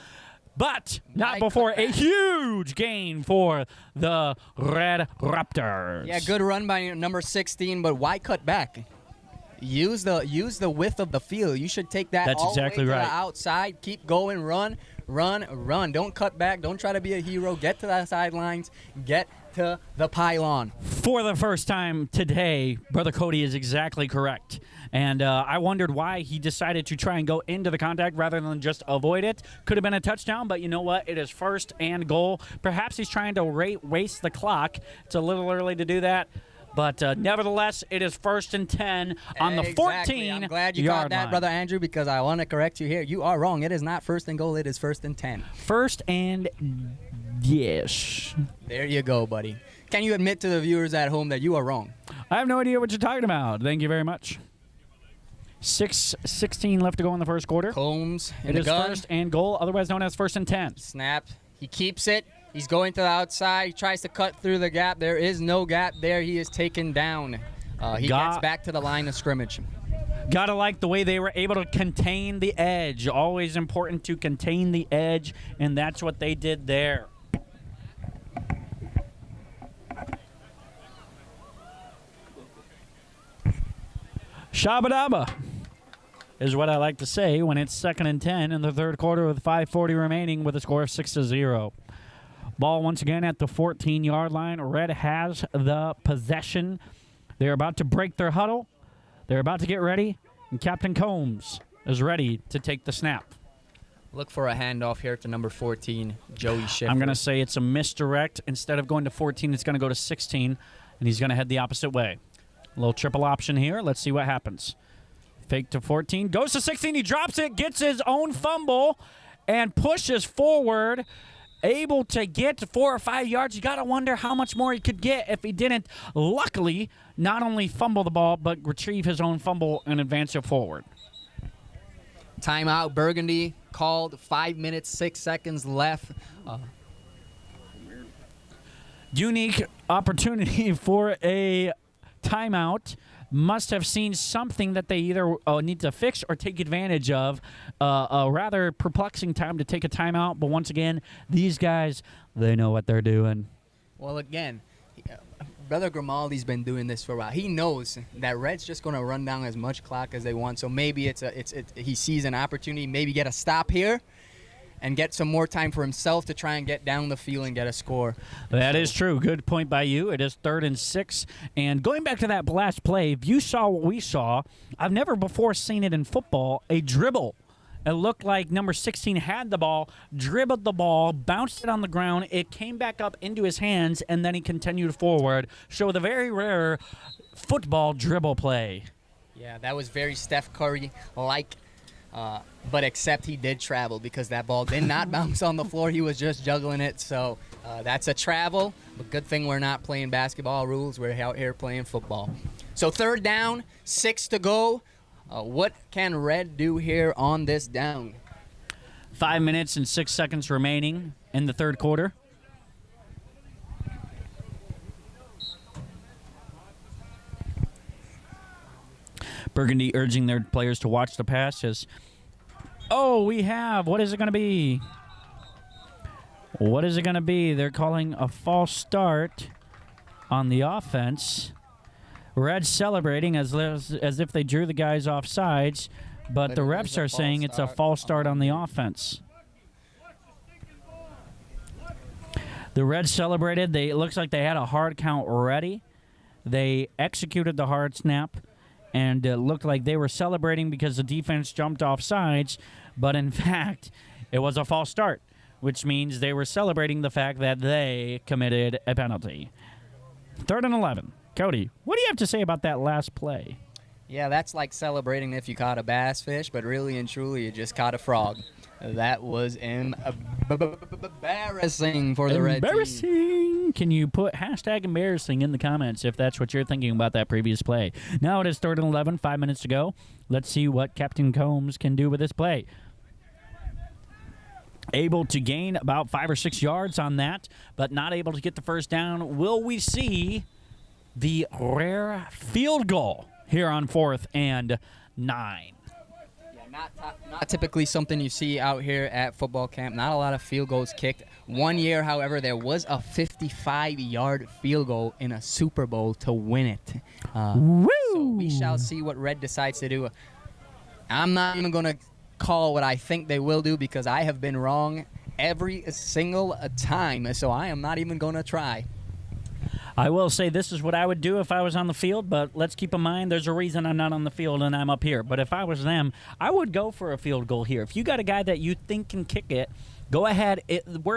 But not before a huge gain for the Red Raptors. Yeah, good run by number 16, but why cut back? Use the width of the field. You should take that That's all exactly the way right. to the outside. Keep going, run. Don't cut back. Don't try to be a hero. Get to the sidelines. Get to the pylon. For the first time today, Brother Cody is exactly correct. And I wondered why he decided to try and go into the contact rather than just avoid it. Could have been a touchdown, but you know what? It is first and goal. Perhaps he's trying to waste the clock. It's a little early to do that. But nevertheless, it is 1st and 10 on the 14. I'm glad you got that, Brother Andrew, because I want to correct you here. You are wrong. It is not 1st and goal. It is 1st and 10. 1st and yes. There you go, buddy. Can you admit to the viewers at home that you are wrong? I have no idea what you're talking about. Thank you very much. 6:16 left to go in the first quarter. Combs in It the is gun. 1st and goal, otherwise known as 1st and 10. Snap. He keeps it. He's going to the outside. He tries to cut through the gap. There is no gap there. He is taken down. He gets back to the line of scrimmage. Gotta like the way they were able to contain the edge. Always important to contain the edge, and that's what they did there. Shabba-dabba is what I like to say when it's 2nd and 10 in the third quarter with 5:40 remaining with a score of 6-0. Ball once again at the 14-yard line. Red has the possession. They're about to break their huddle. They're about to get ready, and Captain Combs is ready to take the snap. Look for a handoff here to number 14, Joey Schiffer. I'm going to say it's a misdirect. Instead of going to 14, it's going to go to 16, and he's going to head the opposite way. A little triple option here. Let's see what happens. Fake to 14. Goes to 16. He drops it, gets his own fumble, and pushes forward. Able to get to 4 or 5 yards. You got to wonder how much more he could get if he didn't, luckily, not only fumble the ball, but retrieve his own fumble and advance it forward. Timeout, Burgundy called. 5 minutes, 6 seconds left. Unique opportunity for a timeout. Must have seen something that they either need to fix or take advantage of. A rather perplexing time to take a timeout, but once again, these guys, they know what they're doing. Well, again, Brother Grimaldi's been doing this for a while. He knows that Red's just going to run down as much clock as they want. So maybe he sees an opportunity, maybe get a stop here and get some more time for himself to try and get down the field and get a score. That is true. Good point by you. It is 3rd and 6. And going back to that last play, if you saw what we saw, I've never before seen it in football, a dribble. It looked like number 16 had the ball, dribbled the ball, bounced it on the ground. It came back up into his hands, and then he continued forward. Showed a very rare football dribble play. Yeah, that was very Steph Curry-like. But except he did travel because that ball did not bounce on the floor. He was just juggling it. So that's a travel. But good thing we're not playing basketball rules. We're out here playing football. So 3rd down, 6 to go. What can Red do here on this down? 5 minutes and 6 seconds remaining in the third quarter. Burgundy urging their players to watch the passes. What is it going to be? What is it going to be? They're calling a false start on the offense. Red celebrating as if they drew the guys off sides, but the refs are saying it's a false start on the offense. The Reds celebrated. It looks like they had a hard count ready. They executed the hard snap, and it looked like they were celebrating because the defense jumped off sides, but in fact, it was a false start, which means they were celebrating the fact that they committed a penalty. 3rd and 11. Cody, what do you have to say about that last play? Yeah, that's like celebrating if you caught a bass fish, but really and truly, you just caught a frog. That was embarrassing for the red team. Embarrassing. Can you put hashtag embarrassing in the comments if that's what you're thinking about that previous play? Now it is 3rd and 11, 5 minutes to go. Let's see what Captain Combs can do with this play. Able to gain about 5 or 6 yards on that, but not able to get the first down. Will we see the rare field goal here on 4th and 9? Not typically something you see out here at football camp. Not a lot of field goals kicked. One year, however, there was a 55-yard field goal in a Super Bowl to win it. Woo! So we shall see what Red decides to do. I'm not even going to call what I think they will do because I have been wrong every single time. So I am not even going to try. I will say this is what I would do if I was on the field, but let's keep in mind there's a reason I'm not on the field and I'm up here. But if I was them, I would go for a field goal here. If you got a guy that you think can kick it, go ahead.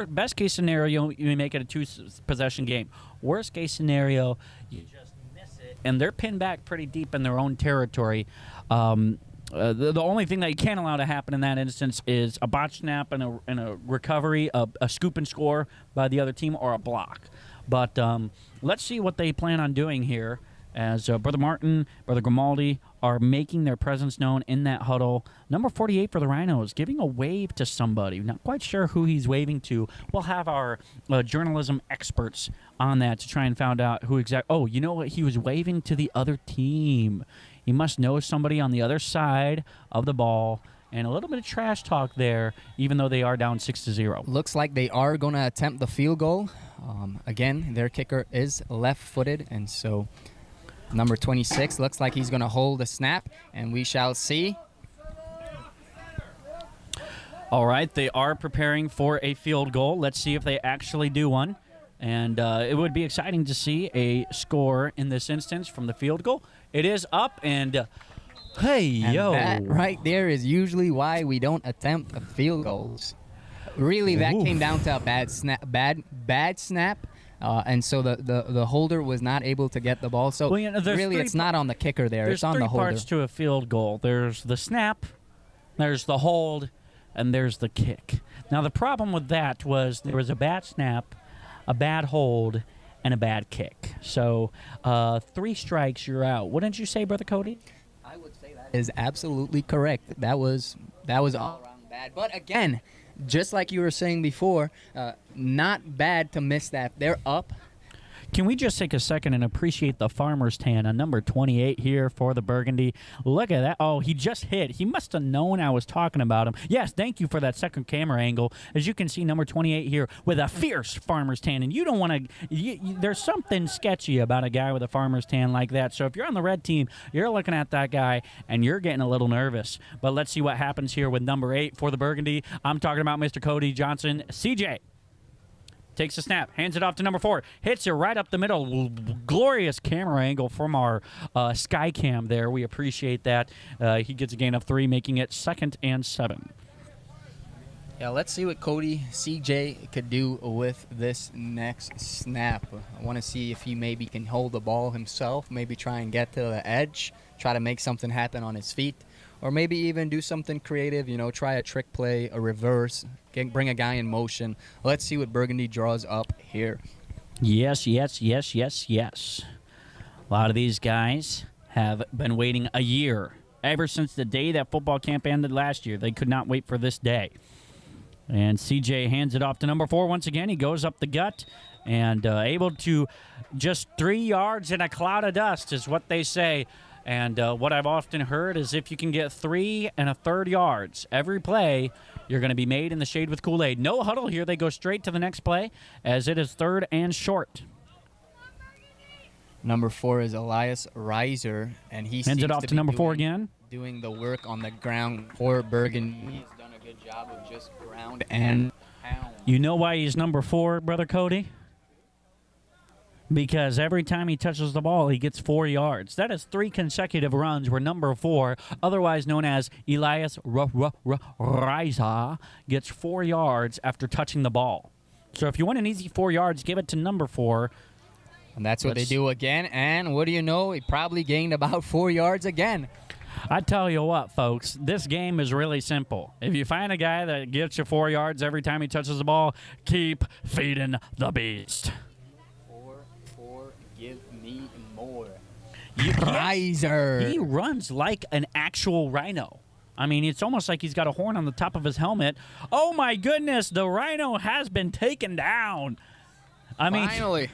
Best case scenario, you make it a 2-possession game. Worst case scenario, you just miss it, and they're pinned back pretty deep in their own territory. The only thing that you can't allow to happen in that instance is a botch snap and a recovery, a scoop and score by the other team, or a block. But let's see what they plan on doing here as Brother Martin, Brother Grimaldi are making their presence known in that huddle. Number 48 for the Rhinos, giving a wave to somebody. Not quite sure who he's waving to. We'll have our journalism experts on that to try and find out who exactly. Oh, you know what? He was waving to the other team. He must know somebody on the other side of the ball. And a little bit of trash talk there, even though they are down 6-0. Looks like they are going to attempt the field goal. Again, their kicker is left-footed, and so number 26 looks like he's going to hold the snap, and we shall see. All right, they are preparing for a field goal. Let's see if they actually do one. And it would be exciting to see a score in this instance from the field goal. It is up, and hey, and yo. that right there is usually why we don't attempt field goals. Really, that came down to a bad snap, and so the holder was not able to get the ball. So really, it's not on the kicker there. It's on the holder. There's 3 parts to a field goal. There's the snap, there's the hold, and there's the kick. Now, the problem with that was there was a bad snap, a bad hold, and a bad kick. So 3 strikes, you're out. Wouldn't you say, Brother Cody? I would say that is absolutely correct. That was all around bad. But again, just like you were saying before, not bad to miss that. They're up. Can we just take a second and appreciate the farmer's tan on number 28 here for the Burgundy? Look at that. Oh, he just hit. He must have known I was talking about him. Yes, thank you for that second camera angle. As you can see, number 28 here with a fierce farmer's tan. And you don't want to there's something sketchy about a guy with a farmer's tan like that. So if you're on the red team, you're looking at that guy and you're getting a little nervous. But let's see what happens here with number 8 for the Burgundy. I'm talking about Mr. Cody Johnson. CJ takes a snap, hands it off to number 4, hits it right up the middle. Glorious camera angle from our sky cam there. We appreciate that. He gets a gain of 3, making it 2nd and 7. Yeah, let's see what Cody CJ could do with this next snap. I want to see if he maybe can hold the ball himself, maybe try and get to the edge, try to make something happen on his feet, or maybe even do something creative, try a trick play, a reverse, bring a guy in motion. Let's see what Burgundy draws up here. Yes. A lot of these guys have been waiting a year. Ever since the day that football camp ended last year, they could not wait for this day. And CJ hands it off to number 4 once again. He goes up the gut and able to just 3 yards in a cloud of dust is what they say. And what I've often heard is if you can get 3 1/3 yards every play, you're going to be made in the shade with Kool-Aid. No huddle here. They go straight to the next play as it is 3rd and short. Number 4 is Elias Reiser, and he hands it off to number 4 again. Doing the work on the ground for Burgundy. He's done a good job of just ground and pound. You know why he's number 4, Brother Cody? Because every time he touches the ball, he gets 4 yards. That is 3 consecutive runs where number 4, otherwise known as Elias Reiser, gets 4 yards after touching the ball. So if you want an easy 4 yards, give it to number 4. And that's what they do again. And what do you know? He probably gained about 4 yards again. I tell you what, folks, this game is really simple. If you find a guy that gets you 4 yards every time he touches the ball, keep feeding the beast. Four, give me more. Riser. He runs like an actual rhino. I mean, it's almost like he's got a horn on the top of his helmet. Oh, my goodness, the rhino has been taken down. I mean, finally.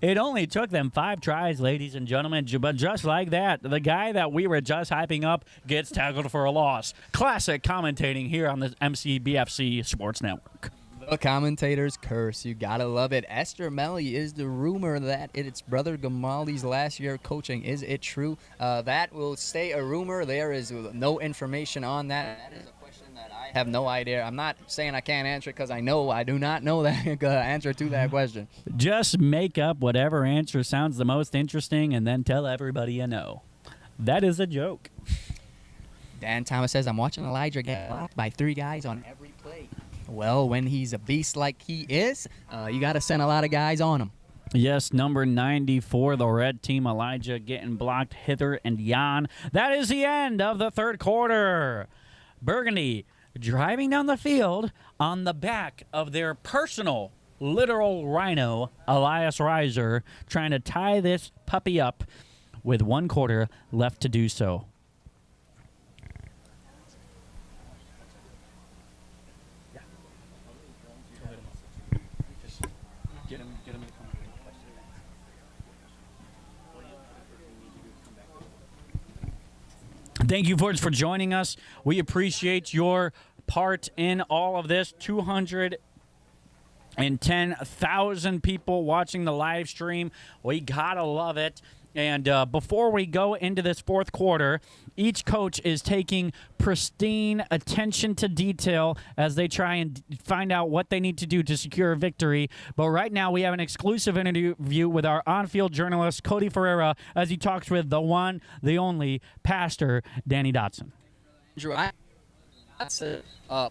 It only took them 5 tries, ladies and gentlemen, but just like that, the guy that we were just hyping up gets tackled for a loss. Classic commentating here on the MCBFC Sports Network. The commentator's curse. You gotta love it. Esther Melly is the rumor that it's Brother Gamaldi's last year coaching. Is it true? That will stay a rumor. There is no information on that. That is a question that I have no idea. I'm not saying I can't answer it because I do not know the answer to that question. Just make up whatever answer sounds the most interesting and then tell everybody you know. That is a joke. Dan Thomas says, I'm watching Elijah get blocked by 3 guys on every play. Well, when he's a beast like he is, you got to send a lot of guys on him. Yes, number 94, the red team, Elijah getting blocked hither and yon. That is the end of the third quarter. Burgundy driving down the field on the back of their personal, literal rhino, Elias Reiser, trying to tie this puppy up with 1 quarter left to do so. Thank you, Forge, for joining us. We appreciate your part in all of this. 210,000 people watching the live stream. We gotta love it. And before we go into this fourth quarter, each coach is taking pristine attention to detail as they try and find out what they need to do to secure a victory. But right now, we have an exclusive interview with our on-field journalist, Cody Ferreira, as he talks with the one, the only, Pastor Danny Dotson. Andrew, that's a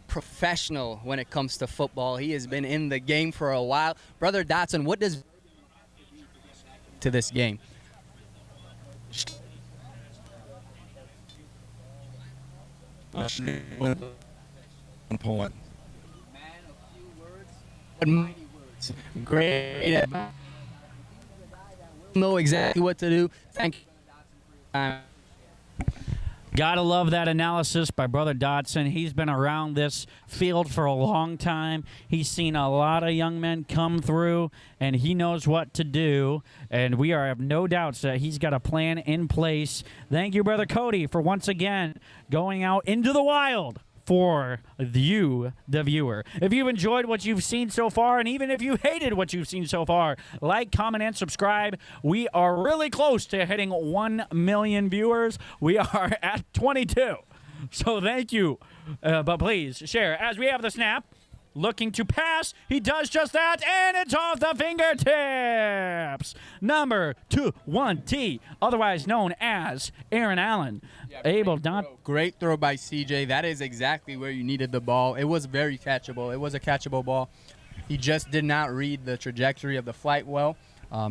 professional when it comes to football. He has been in the game for a while. Brother Dotson, what does to this game? Point. Great. Know exactly what to do. Thank you. Gotta love that analysis by Brother Dotson. He's been around this field for a long time. He's seen a lot of young men come through, and he knows what to do. And we have no doubts that he's got a plan in place. Thank you, Brother Cody, for once again going out into the wild for you, the viewer. If you've enjoyed what you've seen so far, and even if you hated what you've seen so far, like, comment, and subscribe. We are really close to hitting 1 million viewers. We are at 22. So thank you. But please share. As we have the snap, looking to pass. He does just that, and it's off the fingertips. Number 21T, otherwise known as Aaron Allen. Great throw by CJ. That is exactly where you needed the ball. It was very catchable. It was a catchable ball. He just did not read the trajectory of the flight well.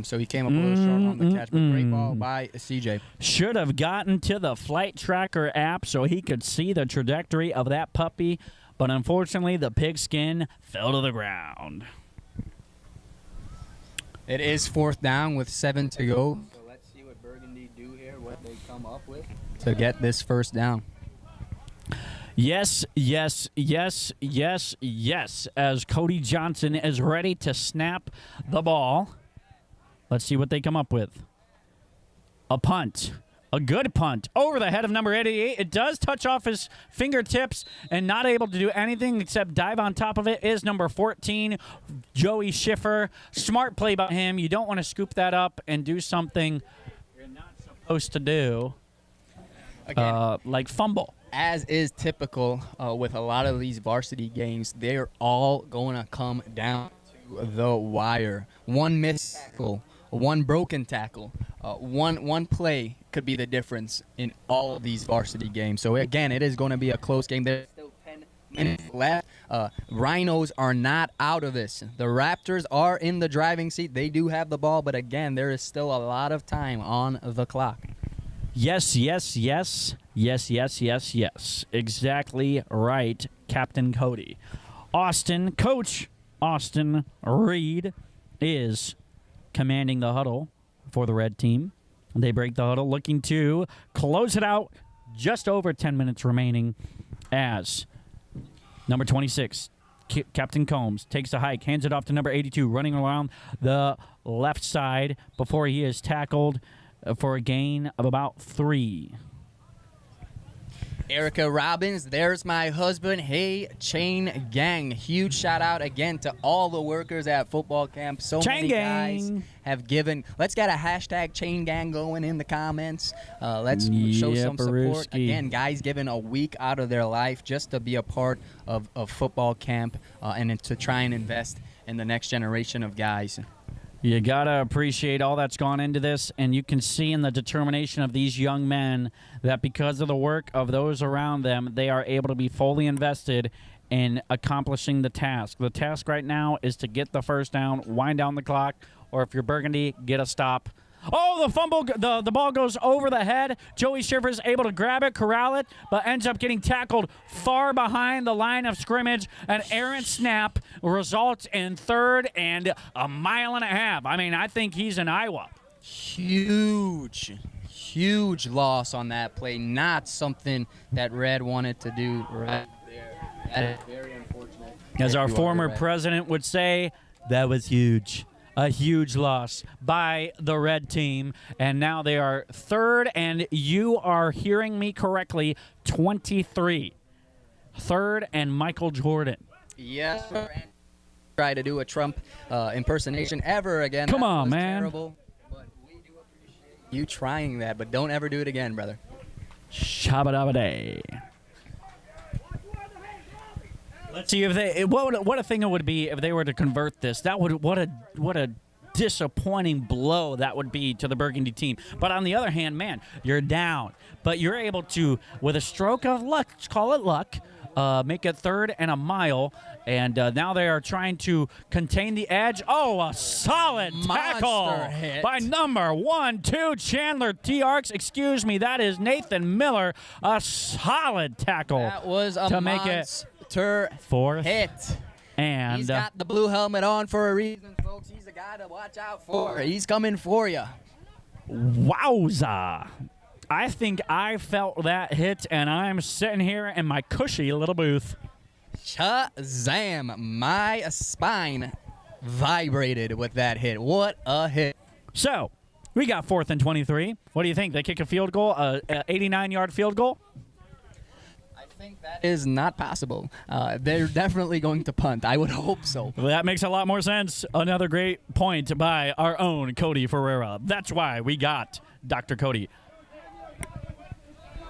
So he came up a little short on the catch, but great ball by CJ. Should have gotten to the Flight Tracker app so he could see the trajectory of that puppy. But unfortunately, the pigskin fell to the ground. It is 4th down with 7 to go. So let's see what Burgundy do here, what they come up with to get this first down. Yes, yes, yes, yes, yes. As Cody Johnson is ready to snap the ball. Let's see what they come up with. A punt. A good punt over the head of number 88. It does touch off his fingertips, and not able to do anything except dive on top of it is number 14, Joey Schiffer. Smart play by him. You don't want to scoop that up and do something you're not supposed to do, like fumble. As is typical with a lot of these varsity games, they're all going to come down to the wire. One missed tackle, one broken tackle, one play could be the difference in all of these varsity games. So again, it is going to be a close game. There's still 10 minutes left. Rhinos are not out of this. The Raptors are in the driving seat. They do have the ball, but again, there is still a lot of time on the clock. Yes, yes, yes. Yes, yes, yes, yes. Exactly right, Captain Cody. Coach Austin Reed is commanding the huddle for the red team. They break the huddle, looking to close it out. Just over 10 minutes remaining as number 26, Captain Combs, takes a hike, hands it off to number 82, running around the left side before he is tackled for a gain of about 3. Erica Robbins, there's my husband. Hey, Chain Gang. Huge shout out again to all the workers at football camp. So Chain many guys Gang have given. Let's get a hashtag Chain Gang going in the comments. Let's show some support. Again, guys giving a week out of their life just to be a part of football camp and to try and invest in the next generation of guys. You got to appreciate all that's gone into this, and you can see in the determination of these young men that because of the work of those around them, they are able to be fully invested in accomplishing the task. The task right now is to get the first down, wind down the clock, or if you're Burgundy, get a stop. Oh, the fumble, the ball goes over the head. Joey Shivers able to grab it, corral it, but ends up getting tackled far behind the line of scrimmage. An errant snap results in 3rd and a mile and a half. I mean, I think he's in Iowa. Huge loss on that play. Not something that Red wanted to do right there. That is very unfortunate. As our former president would say, that was huge. A huge loss by the red team, and now they are 3rd, and you are hearing me correctly, 23. 3rd and Michael Jordan. Yes, try to do a Trump impersonation ever again. Come that on, was man. Terrible, but we do appreciate you trying that, but don't ever do it again, brother. Shabba-dabba-day. Let's see if they. What a thing it would be if they were to convert this. That would what a disappointing blow that would be to the Burgundy team. But on the other hand, man, you're down, but you're able to, with a stroke of luck, let's call it luck, make it 3rd and a mile. And now they are trying to contain the edge. Oh, a solid tackle hit by number 1-2 Chandler T. Arks. Excuse me, that is Nathan Miller. A solid tackle. That was a to make it 4th hit. And he's got the blue helmet on for a reason, folks. He's the guy to watch out for. He's coming for you. Wowza. I think I felt that hit, and I'm sitting here in my cushy little booth. Shazam. My spine vibrated with that hit. What a hit. So, we got 4th and 23. What do you think? They kick a field goal, an 89-yard field goal? I think that is not possible. They're definitely going to punt. I would hope so. Well, that makes a lot more sense. Another great point by our own Cody Ferreira. That's why we got Dr. Cody.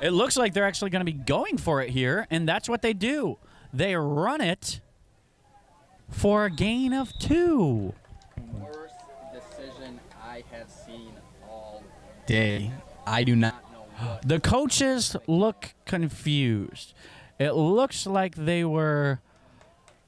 It looks like they're actually going to be going for it here, and that's what they do. They run it for a gain of 2. Worst decision I have seen all day. I do not know what. The coaches look confused. It looks like they were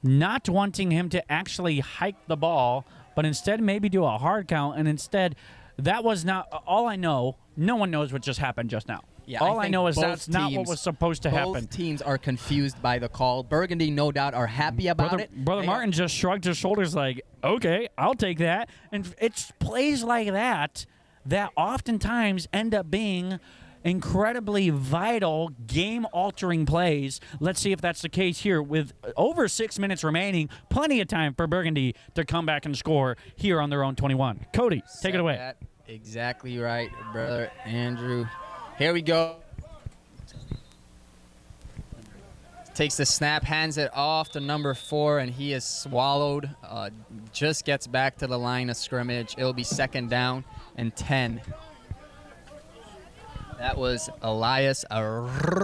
not wanting him to actually hike the ball, but instead maybe do a hard count, and instead that was not all I know. No one knows what just happened just now. Yeah, all I know is both that's not what was supposed to happen. Both teams are confused by the call. Burgundy, no doubt, are happy about it. Brother Martin just shrugged his shoulders like, okay, I'll take that. And it's plays like that that oftentimes end up being incredibly vital, game-altering plays. Let's see if that's the case here. With over 6 minutes remaining, plenty of time for Burgundy to come back and score here on their own 21. Cody, take it away. Exactly right, brother Andrew. Here we go. Takes the snap, hands it off to number 4, and he is swallowed. Just gets back to the line of scrimmage. It'll be 2nd down and 10. That was Elias Reiser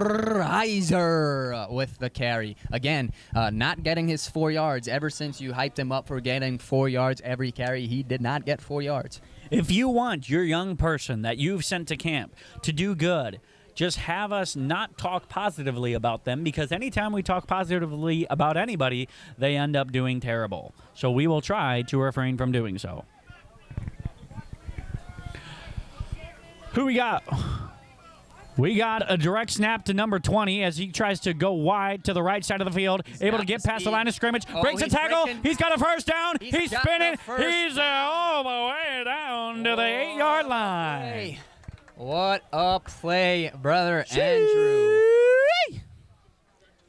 with the carry. Again, not getting his 4 yards. Ever since you hyped him up for getting 4 yards every carry, he did not get 4 yards. If you want your young person that you've sent to camp to do good, just have us not talk positively about them, because anytime we talk positively about anybody, they end up doing terrible. So we will try to refrain from doing so. Who we got? We got a direct snap to number 20 as he tries to go wide to the right side of the field. Able to get past the line of scrimmage. Breaks a tackle. He's got a first down. He's spinning. He's all the way down to the 8-yard line. What a play, Brother Andrew.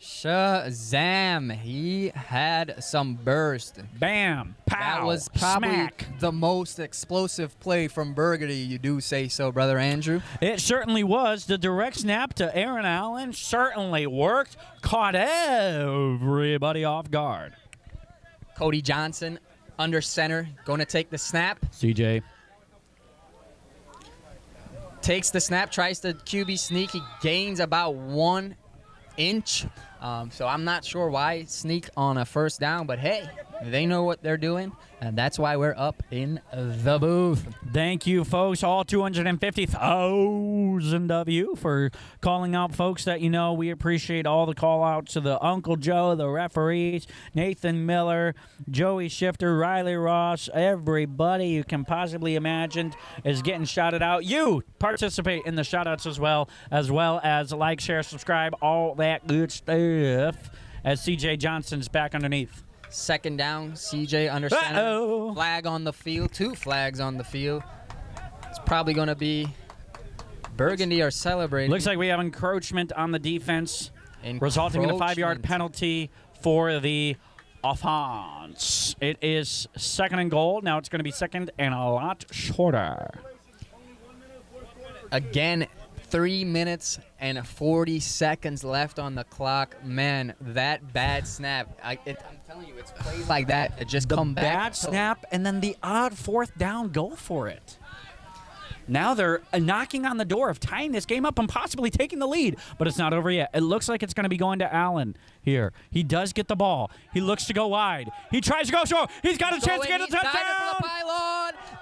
Shazam. He had some burst. Bam. Pow. That was probably smack. the most explosive play from Burgundy, you do say so, Brother Andrew? It certainly was. The direct snap to Aaron Allen certainly worked. Caught everybody off guard. Cody Johnson under center, going to take the snap. CJ. Takes the snap, tries to QB sneak. He gains about 1 inch. So I'm not sure why sneak on a first down, but hey, they know what they're doing, and that's why we're up in the booth. Thank you, folks, all 250,000 of you, for calling out folks that you know. We appreciate all the call-outs to the Uncle Joe, the referees, Nathan Miller, Joey Shifter, Riley Ross, everybody you can possibly imagine is getting shouted out. You participate in the shout-outs as well as like, share, subscribe, all that good stuff, as CJ Johnson's back underneath. Second down, CJ under center. Uh-oh. Flag on the field, 2 flags on the field. It's probably going to be Burgundy are celebrating. Looks like we have encroachment on the defense, resulting in a 5-yard penalty for the offense. It is 2nd and goal. Now it's going to be 2nd and a lot shorter. Again, 3 minutes and 40 seconds left on the clock. Man, that bad snap. I'm telling you, it's plays like that that just come back. Bad snap and then the odd 4th down go for it. Now they're knocking on the door of tying this game up and possibly taking the lead, but it's not over yet. It looks like it's going to be going to Allen here. He does get the ball. He looks to go wide. He tries to go short. He's got a chance to get a touchdown.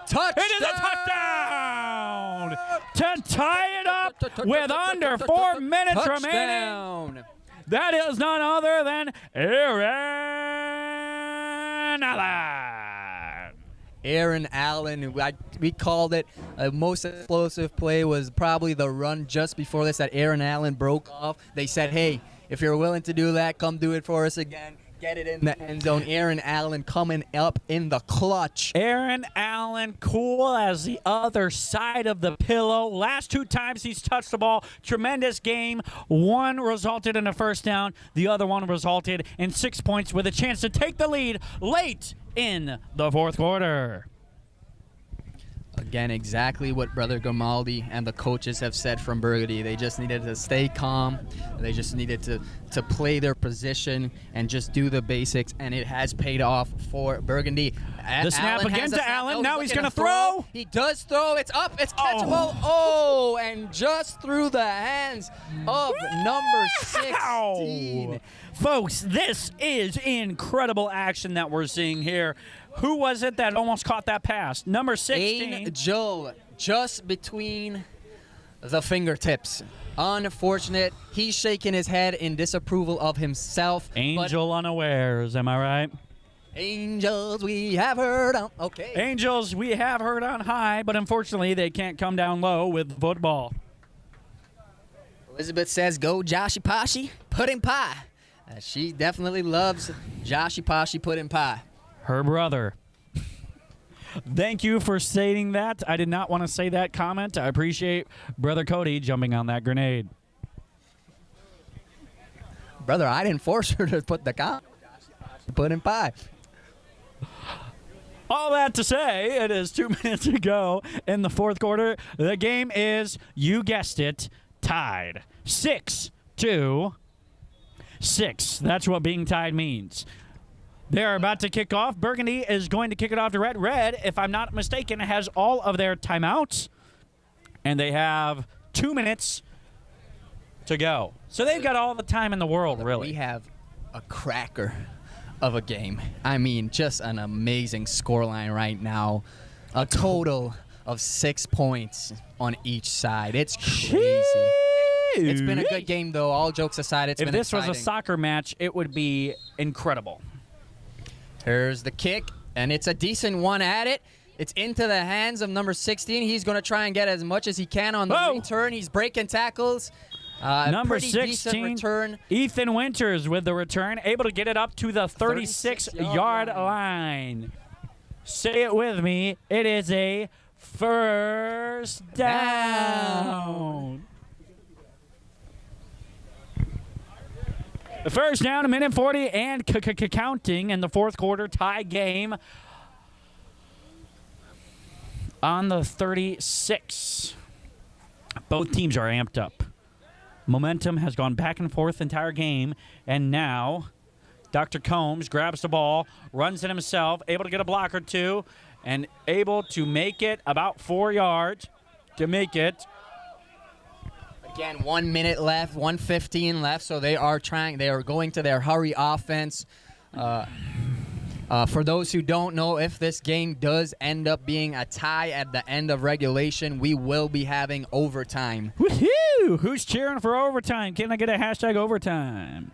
Touchdown! It is a touchdown to tie it up with under 4 minutes remaining. That is none other than Aaron Allen. Aaron Allen, we called it most explosive play was probably the run just before this that Aaron Allen broke off. They said, hey, if you're willing to do that, come do it for us again. Get it in the end zone. Aaron Allen coming up in the clutch. Aaron Allen, cool as the other side of the pillow. Last 2 times he's touched the ball. Tremendous game. One resulted in a first down. The other one resulted in 6 points with a chance to take the lead late in the 4th quarter. Again, exactly what Brother Grimaldi and the coaches have said from Burgundy. They just needed to stay calm. They just needed to play their position and just do the basics, and it has paid off for Burgundy. The snap again to Allen. Now he's going to throw. He does throw. It's up. It's catchable. Oh, and just through the hands of number 16. Folks, this is incredible action that we're seeing here. Who was it that almost caught that pass? Number 16. Angel, just between the fingertips. Unfortunate. He's shaking his head in disapproval of himself. Angel unawares, am I right? Angels we have heard on. Okay. Angels we have heard on high, but unfortunately they can't come down low with football. Elizabeth says, go Joshy Poshy, pudding pie. She definitely loves Joshy Poshy pudding pie. Her brother. Thank you for stating that. I did not want to say that comment. I appreciate Brother Cody jumping on that grenade. Brother, I didn't force her to put the comment. Pudding pie. All that to say, it is 2 minutes to go in the 4th quarter. The game is, you guessed it, tied. 6-6. That's what being tied means. They're about to kick off. Burgundy is going to kick it off to Red. Red, if I'm not mistaken, has all of their timeouts, and they have 2 minutes to go. So they've got all the time in the world, really. We have a cracker of a game. I mean, just an amazing scoreline right now. A total of 6 points on each side. It's crazy. It's been a good game, though. All jokes aside, it's If been this was exciting. a soccer match, it would be incredible. Here's the kick, and it's a decent one at it. It's into the hands of number 16. He's going to try and get as much as he can on the return. He's breaking tackles. Number pretty 16, decent return. Ethan Winters with the return, able to get it up to the 36-yard line. Say it with me. It is a first down. The first down, 1:40 and counting in the fourth quarter. Tie game on the 36. Both teams are amped up. Momentum has gone back and forth the entire game, and now Dr. Combs grabs the ball, runs it himself, able to get a block or two, and able to make it about 4 yards to make it. Again, 1 minute left, 1:15 left, so they are going to their hurry offense. For those who don't know, if this game does end up being a tie at the end of regulation, we will be having overtime. Woohoo! Who's cheering for overtime? Can I get a hashtag overtime?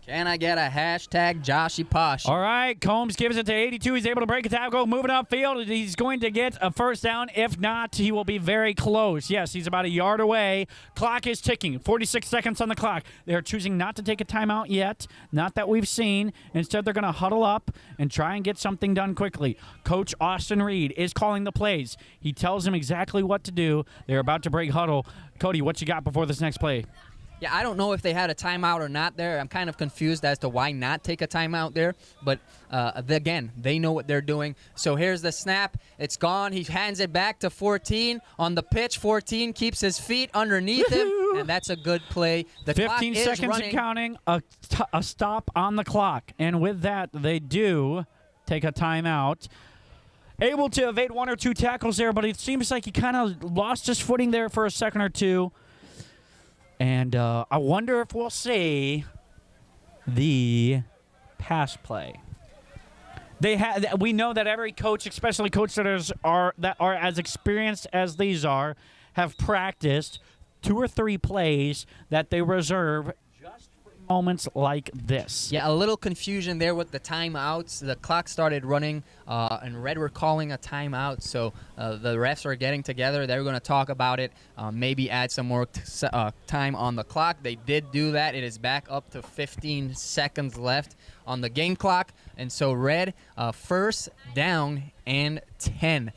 Can I get a hashtag Joshy Posh? All right, Combs gives it to 82. He's able to break a tackle, moving upfield. He's going to get a first down. If not, he will be very close. Yes, he's about a yard away. Clock is ticking. 46 seconds on the clock. They're choosing not to take a timeout yet. Not that we've seen. Instead, they're going to huddle up and try and get something done quickly. Coach Austin Reed is calling the plays. He tells them exactly what to do. They're about to break huddle. Cody, what you got before this next play? Yeah, I don't know if they had a timeout or not there. I'm kind of confused as to why not take a timeout there. But, again, they know what they're doing. So here's the snap. It's gone. He hands it back to 14 on the pitch. 14 keeps his feet underneath him, and that's a good play. The 15 clock seconds is running. and counting, a stop on the clock. And with that, they do take a timeout. Able to evade one or two tackles there, but it seems like he kind of lost his footing there for a second or two. And I wonder if we'll see the pass play. We know that every coach, especially coaches that are as experienced as these are, have practiced 2 or 3 plays that they reserve just for moments like this. Yeah, a little confusion there with the timeouts. The clock started running, and Red were calling a timeout, so the refs are getting together. They're going to talk about it, maybe add some more time on the clock. They did do that. It is back up to 15 seconds left on the game clock, and so Red, first down and 10.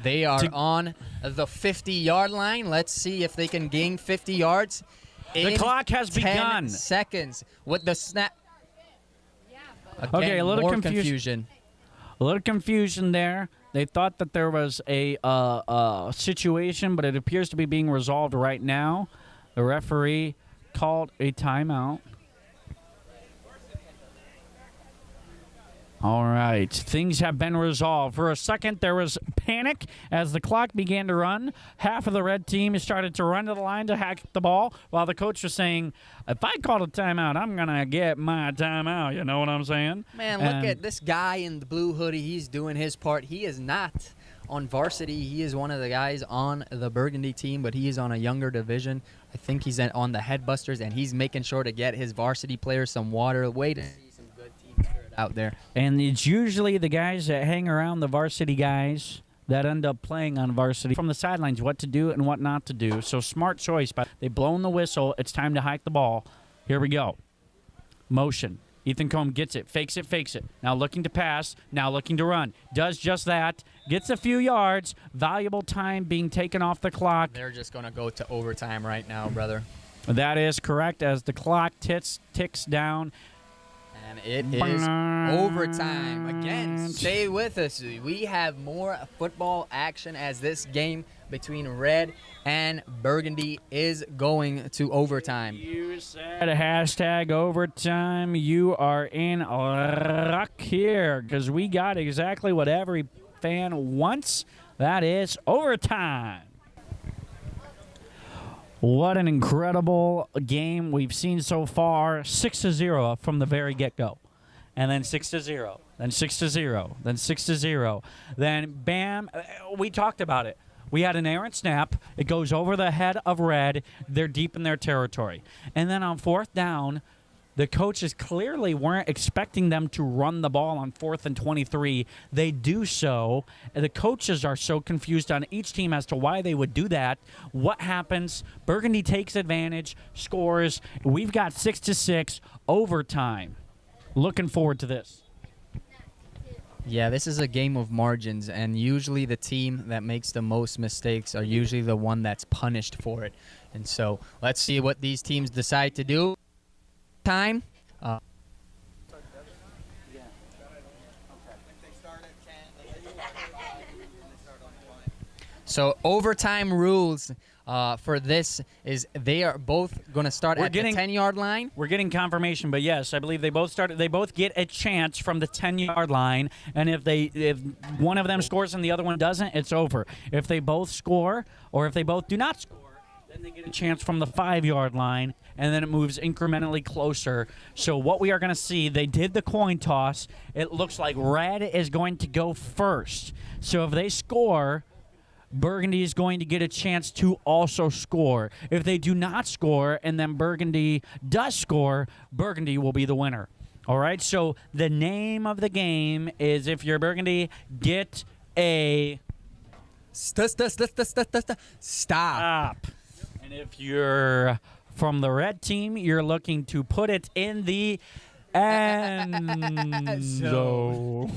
They are on the 50-yard line. Let's see if they can gain 50 yards. The clock has 10 begun. seconds with the snap. Again, Okay, a little more confusion. A little confusion there. They thought that there was a situation, but it appears to be being resolved right now. The referee called a timeout. All right, things have been resolved. For a second, there was panic as the clock began to run. Half of the red team started to run to the line to hack the ball, while the coach was saying, if I call a timeout, I'm going to get my timeout. You know what I'm saying? Man, look at this guy in the blue hoodie. He's doing his part. He is not on varsity. He is one of the guys on the Burgundy team, but he is on a younger division. I think he's on the Headbusters, and he's making sure to get his varsity players some water. Way to see some good team spirit out there. And it's usually the guys that hang around the varsity guys that end up playing on varsity from the sidelines, what to do and what not to do. So smart choice. But they've blown the whistle. It's time to hike the ball. Here we go. Motion. Ethan Combe gets it, fakes it. Now looking to pass, now looking to run. Does just that. Gets a few yards. Valuable time being taken off the clock. They're just going to go to overtime right now, brother. That is correct as the clock ticks down. And it is overtime. Again, stay with us. We have more football action as this game between Red and Burgundy is going to overtime. You said hashtag overtime. You are in luck here because we got exactly what every fan wants. That is overtime. What an incredible game we've seen so far. 6-0 from the very get-go. And then 6-0. Then 6-0. Then 6-0. Then bam. We talked about it. We had an errant snap. It goes over the head of red. They're deep in their territory. And then on 4th down, the coaches clearly weren't expecting them to run the ball on 4th and 23. They do so. And the coaches are so confused on each team as to why they would do that. What happens? Burgundy takes advantage, scores. We've got 6-6 overtime. Looking forward to this. Yeah, this is a game of margins, and usually the team that makes the most mistakes are usually the one that's punished for it. And so let's see what these teams decide to do. Time. So overtime rules for this is they are both going to start at the 10-yard line. We're getting confirmation, but yes, I believe they both started. They both get a chance from the 10-yard line, and if one of them scores and the other one doesn't, it's over. If they both score, or if they both do not score, then they get a chance from the 5-yard line, and then it moves incrementally closer. So what we are going to see, they did the coin toss. It looks like red is going to go first. So if they score, Burgundy is going to get a chance to also score. If they do not score and then Burgundy does score, Burgundy will be the winner. All right, so the name of the game is, if you're Burgundy, get a stop. And if you're from the red team, you're looking to put it in the end zone.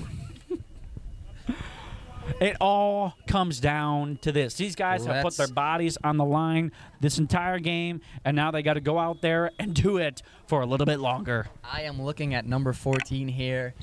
It all comes down to this. These guys have put their bodies on the line this entire game, and now they got to go out there and do it for a little bit longer. I am looking at number 14 here.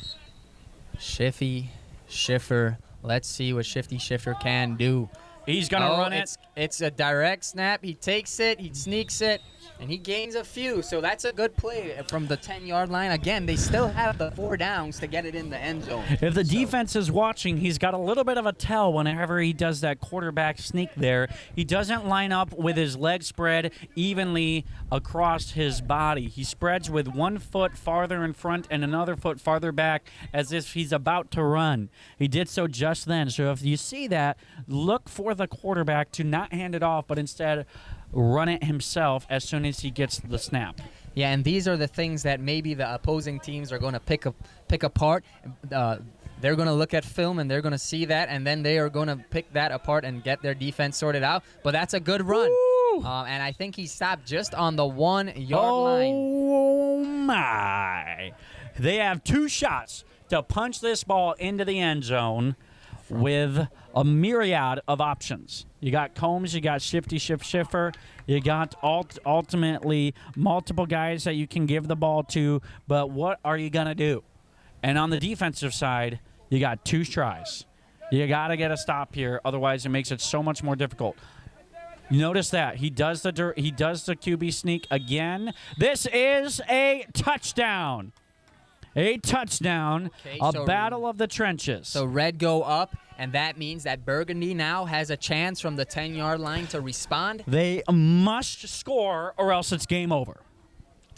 Schiffer. Let's see what Shifty Schiffer can do. He's going to run it. It's a direct snap. He takes it. He sneaks it. And he gains a few, so that's a good play from the 10-yard line. Again, they still have the 4 downs to get it in the end zone. If the defense is watching, he's got a little bit of a tell whenever he does that quarterback sneak there. He doesn't line up with his legs spread evenly across his body. He spreads with one foot farther in front and another foot farther back as if he's about to run. He did so just then. So if you see that, look for the quarterback to not hand it off, but instead run it himself as soon as he gets the snap. Yeah, and these are the things that maybe the opposing teams are going to pick apart. They're going to look at film and they're going to see that, and then they are going to pick that apart and get their defense sorted out. But that's a good run. And I think he stopped just on the 1-yard line. Oh, my. They have 2 shots to punch this ball into the end zone with a myriad of options. You got Combs, you got Schiffer, you got ultimately multiple guys that you can give the ball to, but what are you going to do? And on the defensive side, you got 2 tries. You got to get a stop here, otherwise it makes it so much more difficult. You notice that he does the QB sneak again. This is a touchdown. A touchdown, battle of the trenches. So red go up, and that means that Burgundy now has a chance from the 10-yard line to respond. They must score or else it's game over.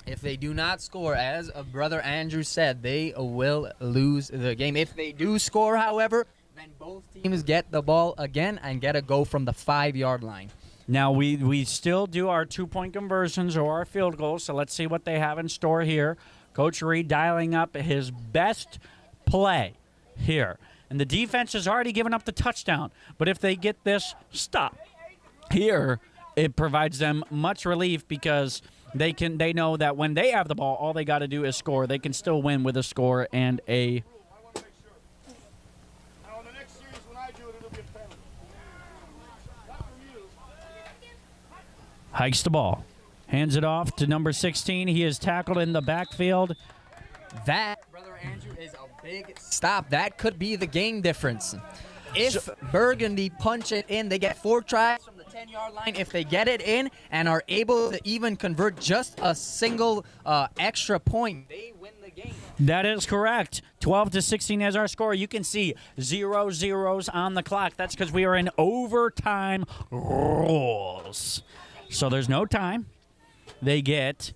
If they do not score, as Brother Andrew said, they will lose the game. If they do score, however, then both teams get the ball again and get a go from the 5-yard line. Now, we still do our 2-point conversions or our field goals, so let's see what they have in store here. Coach Reed dialing up his best play here. And the defense has already given up the touchdown. But if they get this stop here, it provides them much relief because they know that when they have the ball, all they got to do is score. They can still win with a score and a... Hikes the ball. Hands it off to number 16. He is tackled in the backfield. That, Brother Andrew, is a big stop. That could be the game difference. If Burgundy punch it in, they get 4 tries from the 10-yard line. If they get it in and are able to even convert just a single extra point, they win the game. That is correct. 12-16 as our score. You can see 0 zeros on the clock. That's because we are in overtime rules. So there's no time. They get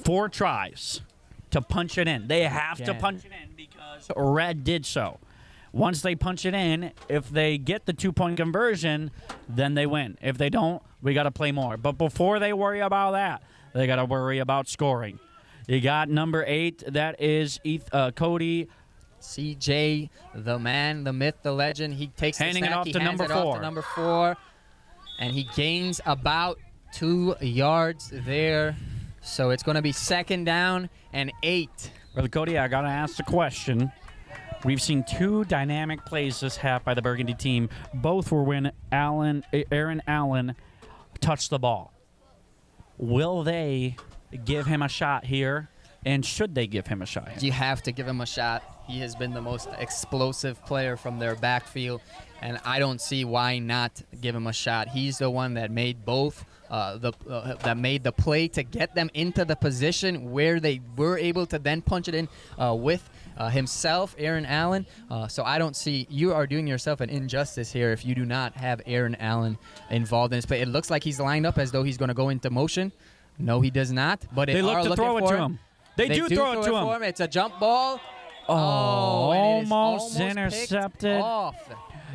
4 tries to punch it in. They have to punch it in because red did so. Once they punch it in, if they get the 2-point conversion, then they win. If they don't, we got to play more. But before they worry about that, they got to worry about scoring. You got number 8. That is Cody. CJ, the man, the myth, the legend. He takes Handing the it snap. off He to hands number it off 4. to number 4. And he gains about 2 yards there. So it's going to be 2nd down and 8. Brother Cody, I got to ask the question. We've seen 2 dynamic plays this half by the Burgundy team. Both were when Aaron Allen touched the ball. Will they give him a shot here? And should they give him a shot here? You have to give him a shot. He has been the most explosive player from their backfield, and I don't see why not give him a shot. He's the one that made both that made the play to get them into the position where they were able to then punch it in with himself, Aaron Allen. So I don't see, you are doing yourself an injustice here if you do not have Aaron Allen involved in this play. It looks like he's lined up as though he's going to go into motion. No, he does not. But they look to throw it to him. They do throw it to him. It's a jump ball. Oh, and it is almost intercepted. picked off.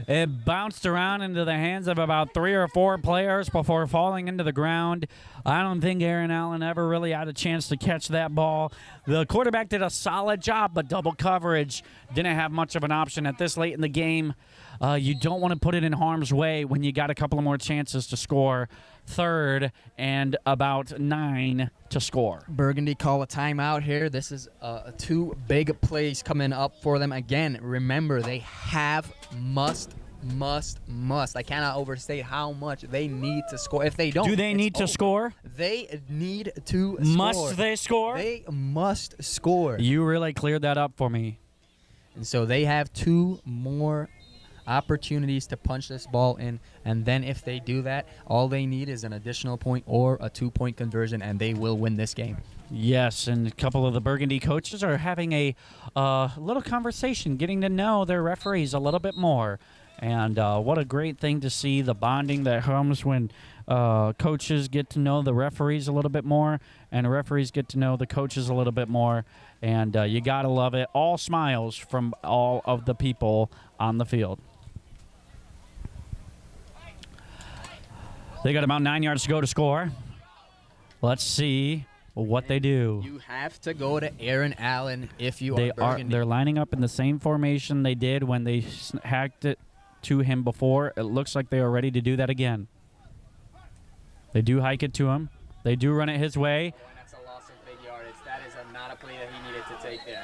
It bounced around into the hands of about 3 or 4 players before falling into the ground. I don't think Aaron Allen ever really had a chance to catch that ball. The quarterback did a solid job, but double coverage didn't have much of an option at this late in the game. You don't want to put it in harm's way when you got a couple of more chances to score. 3rd and about 9 to score. Burgundy call a timeout here. This is 2 big plays coming up for them. Again, remember, they have must. I cannot overstate how much they need to score. If they don't, do they need to score? They need to score. Must they score? They must score. You really cleared that up for me. And so they have 2 more opportunities to punch this ball in, and then if they do that, all they need is an additional point or a 2-point conversion, and they will win this game. Yes, and a couple of the Burgundy coaches are having a little conversation, getting to know their referees a little bit more. And what a great thing to see, the bonding that comes when coaches get to know the referees a little bit more, and the referees get to know the coaches a little bit more. And you got to love it. All smiles from all of the people on the field. They got about 9 yards to go to score. Let's see what they do. You have to go to Aaron Allen if you are Burgundy. They're lining up in the same formation they did when they hacked it to him before. It looks like they are ready to do that again. They do hike it to him. They do run it his way. That's a loss of big yardage. That is not a play that he needed to take there.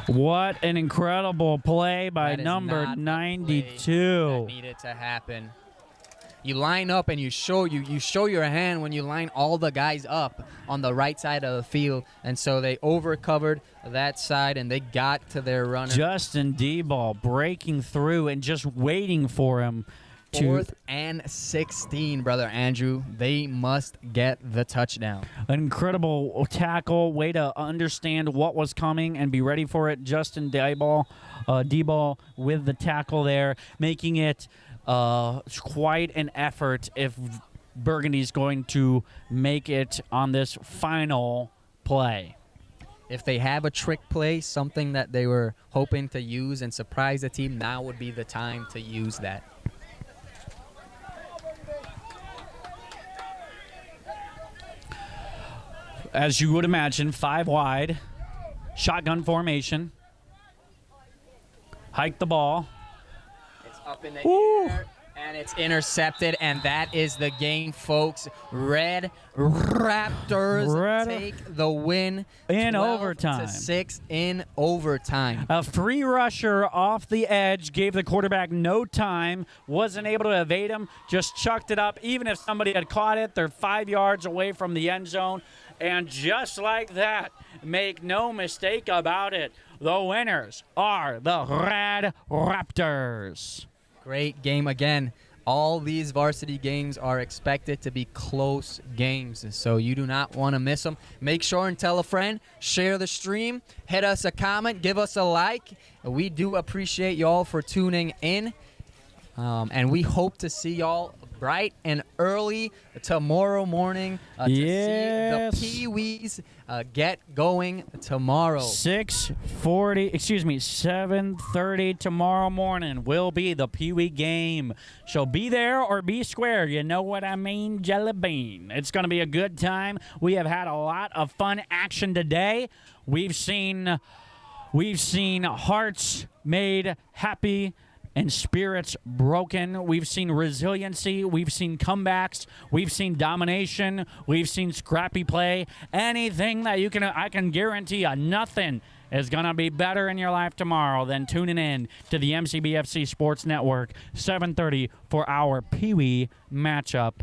What an incredible play by That is number not a play 92. that needed to happen. You line up and you show your hand when you line all the guys up on the right side of the field, and so they overcovered that side and they got to their runner. Justin D-Ball breaking through and just waiting for him to 4th and 16, brother Andrew. They must get the touchdown. an incredible tackle, way to understand what was coming and be ready for it. Justin D-Ball with the tackle there, making it quite an effort if Burgundy's going to make it on this final play. If they have a trick play, something that they were hoping to use and surprise the team, now would be the time to use that. As you would imagine, 5 wide, shotgun formation. Hike the ball. It's up in the air, and it's intercepted, and that is the game, folks. Red Raptors take the win in 12 overtime. to 6 in overtime. A free rusher off the edge gave the quarterback no time, wasn't able to evade him, just chucked it up. Even if somebody had caught it, they're 5 yards away from the end zone. And just like that, make no mistake about it, the winners are the Red Raptors. Great game again. All these varsity games are expected to be close games, so you do not want to miss them. Make sure and tell a friend, share the stream, hit us a comment, give us a like. We do appreciate you all for tuning in. And we hope to see y'all bright and early tomorrow morning to Yes. see the Pee-wees get going tomorrow. 7:30 tomorrow morning will be the Pee Wee game. So be there or be square. You know what I mean, Jelly Bean. It's going to be a good time. We have had a lot of fun action today. We've seen hearts made happy and spirits broken. We've seen resiliency. We've seen comebacks. We've seen domination. We've seen scrappy play. Anything that I can guarantee you, nothing is going to be better in your life tomorrow than tuning in to the MCBFC Sports Network, 7:30 for our Pee Wee matchup.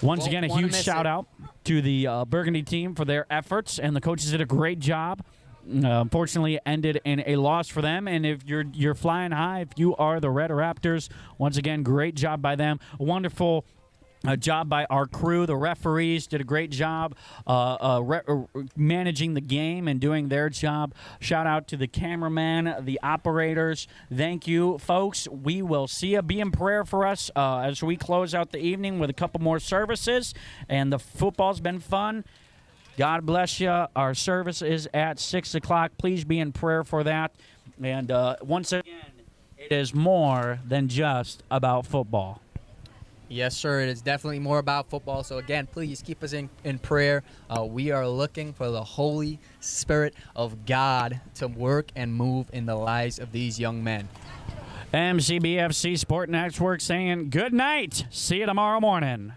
Once again, a huge shout out to the Burgundy team for their efforts, and the coaches did a great job. Unfortunately, it ended in a loss for them. And if you're flying high, if you are the Red Raptors, once again, great job by them. A wonderful job by our crew. The referees did a great job managing the game and doing their job. Shout out to the cameraman, the operators. Thank you, folks. We will see you. Be in prayer for us as we close out the evening with a couple more services. And the football's been fun. God bless you. Our service is at 6 o'clock. Please be in prayer for that. And once again, it is more than just about football. Yes, sir. It is definitely more about football. So, again, please keep us in prayer. We are looking for the Holy Spirit of God to work and move in the lives of these young men. MCBFC Sport Network saying good night. See you tomorrow morning.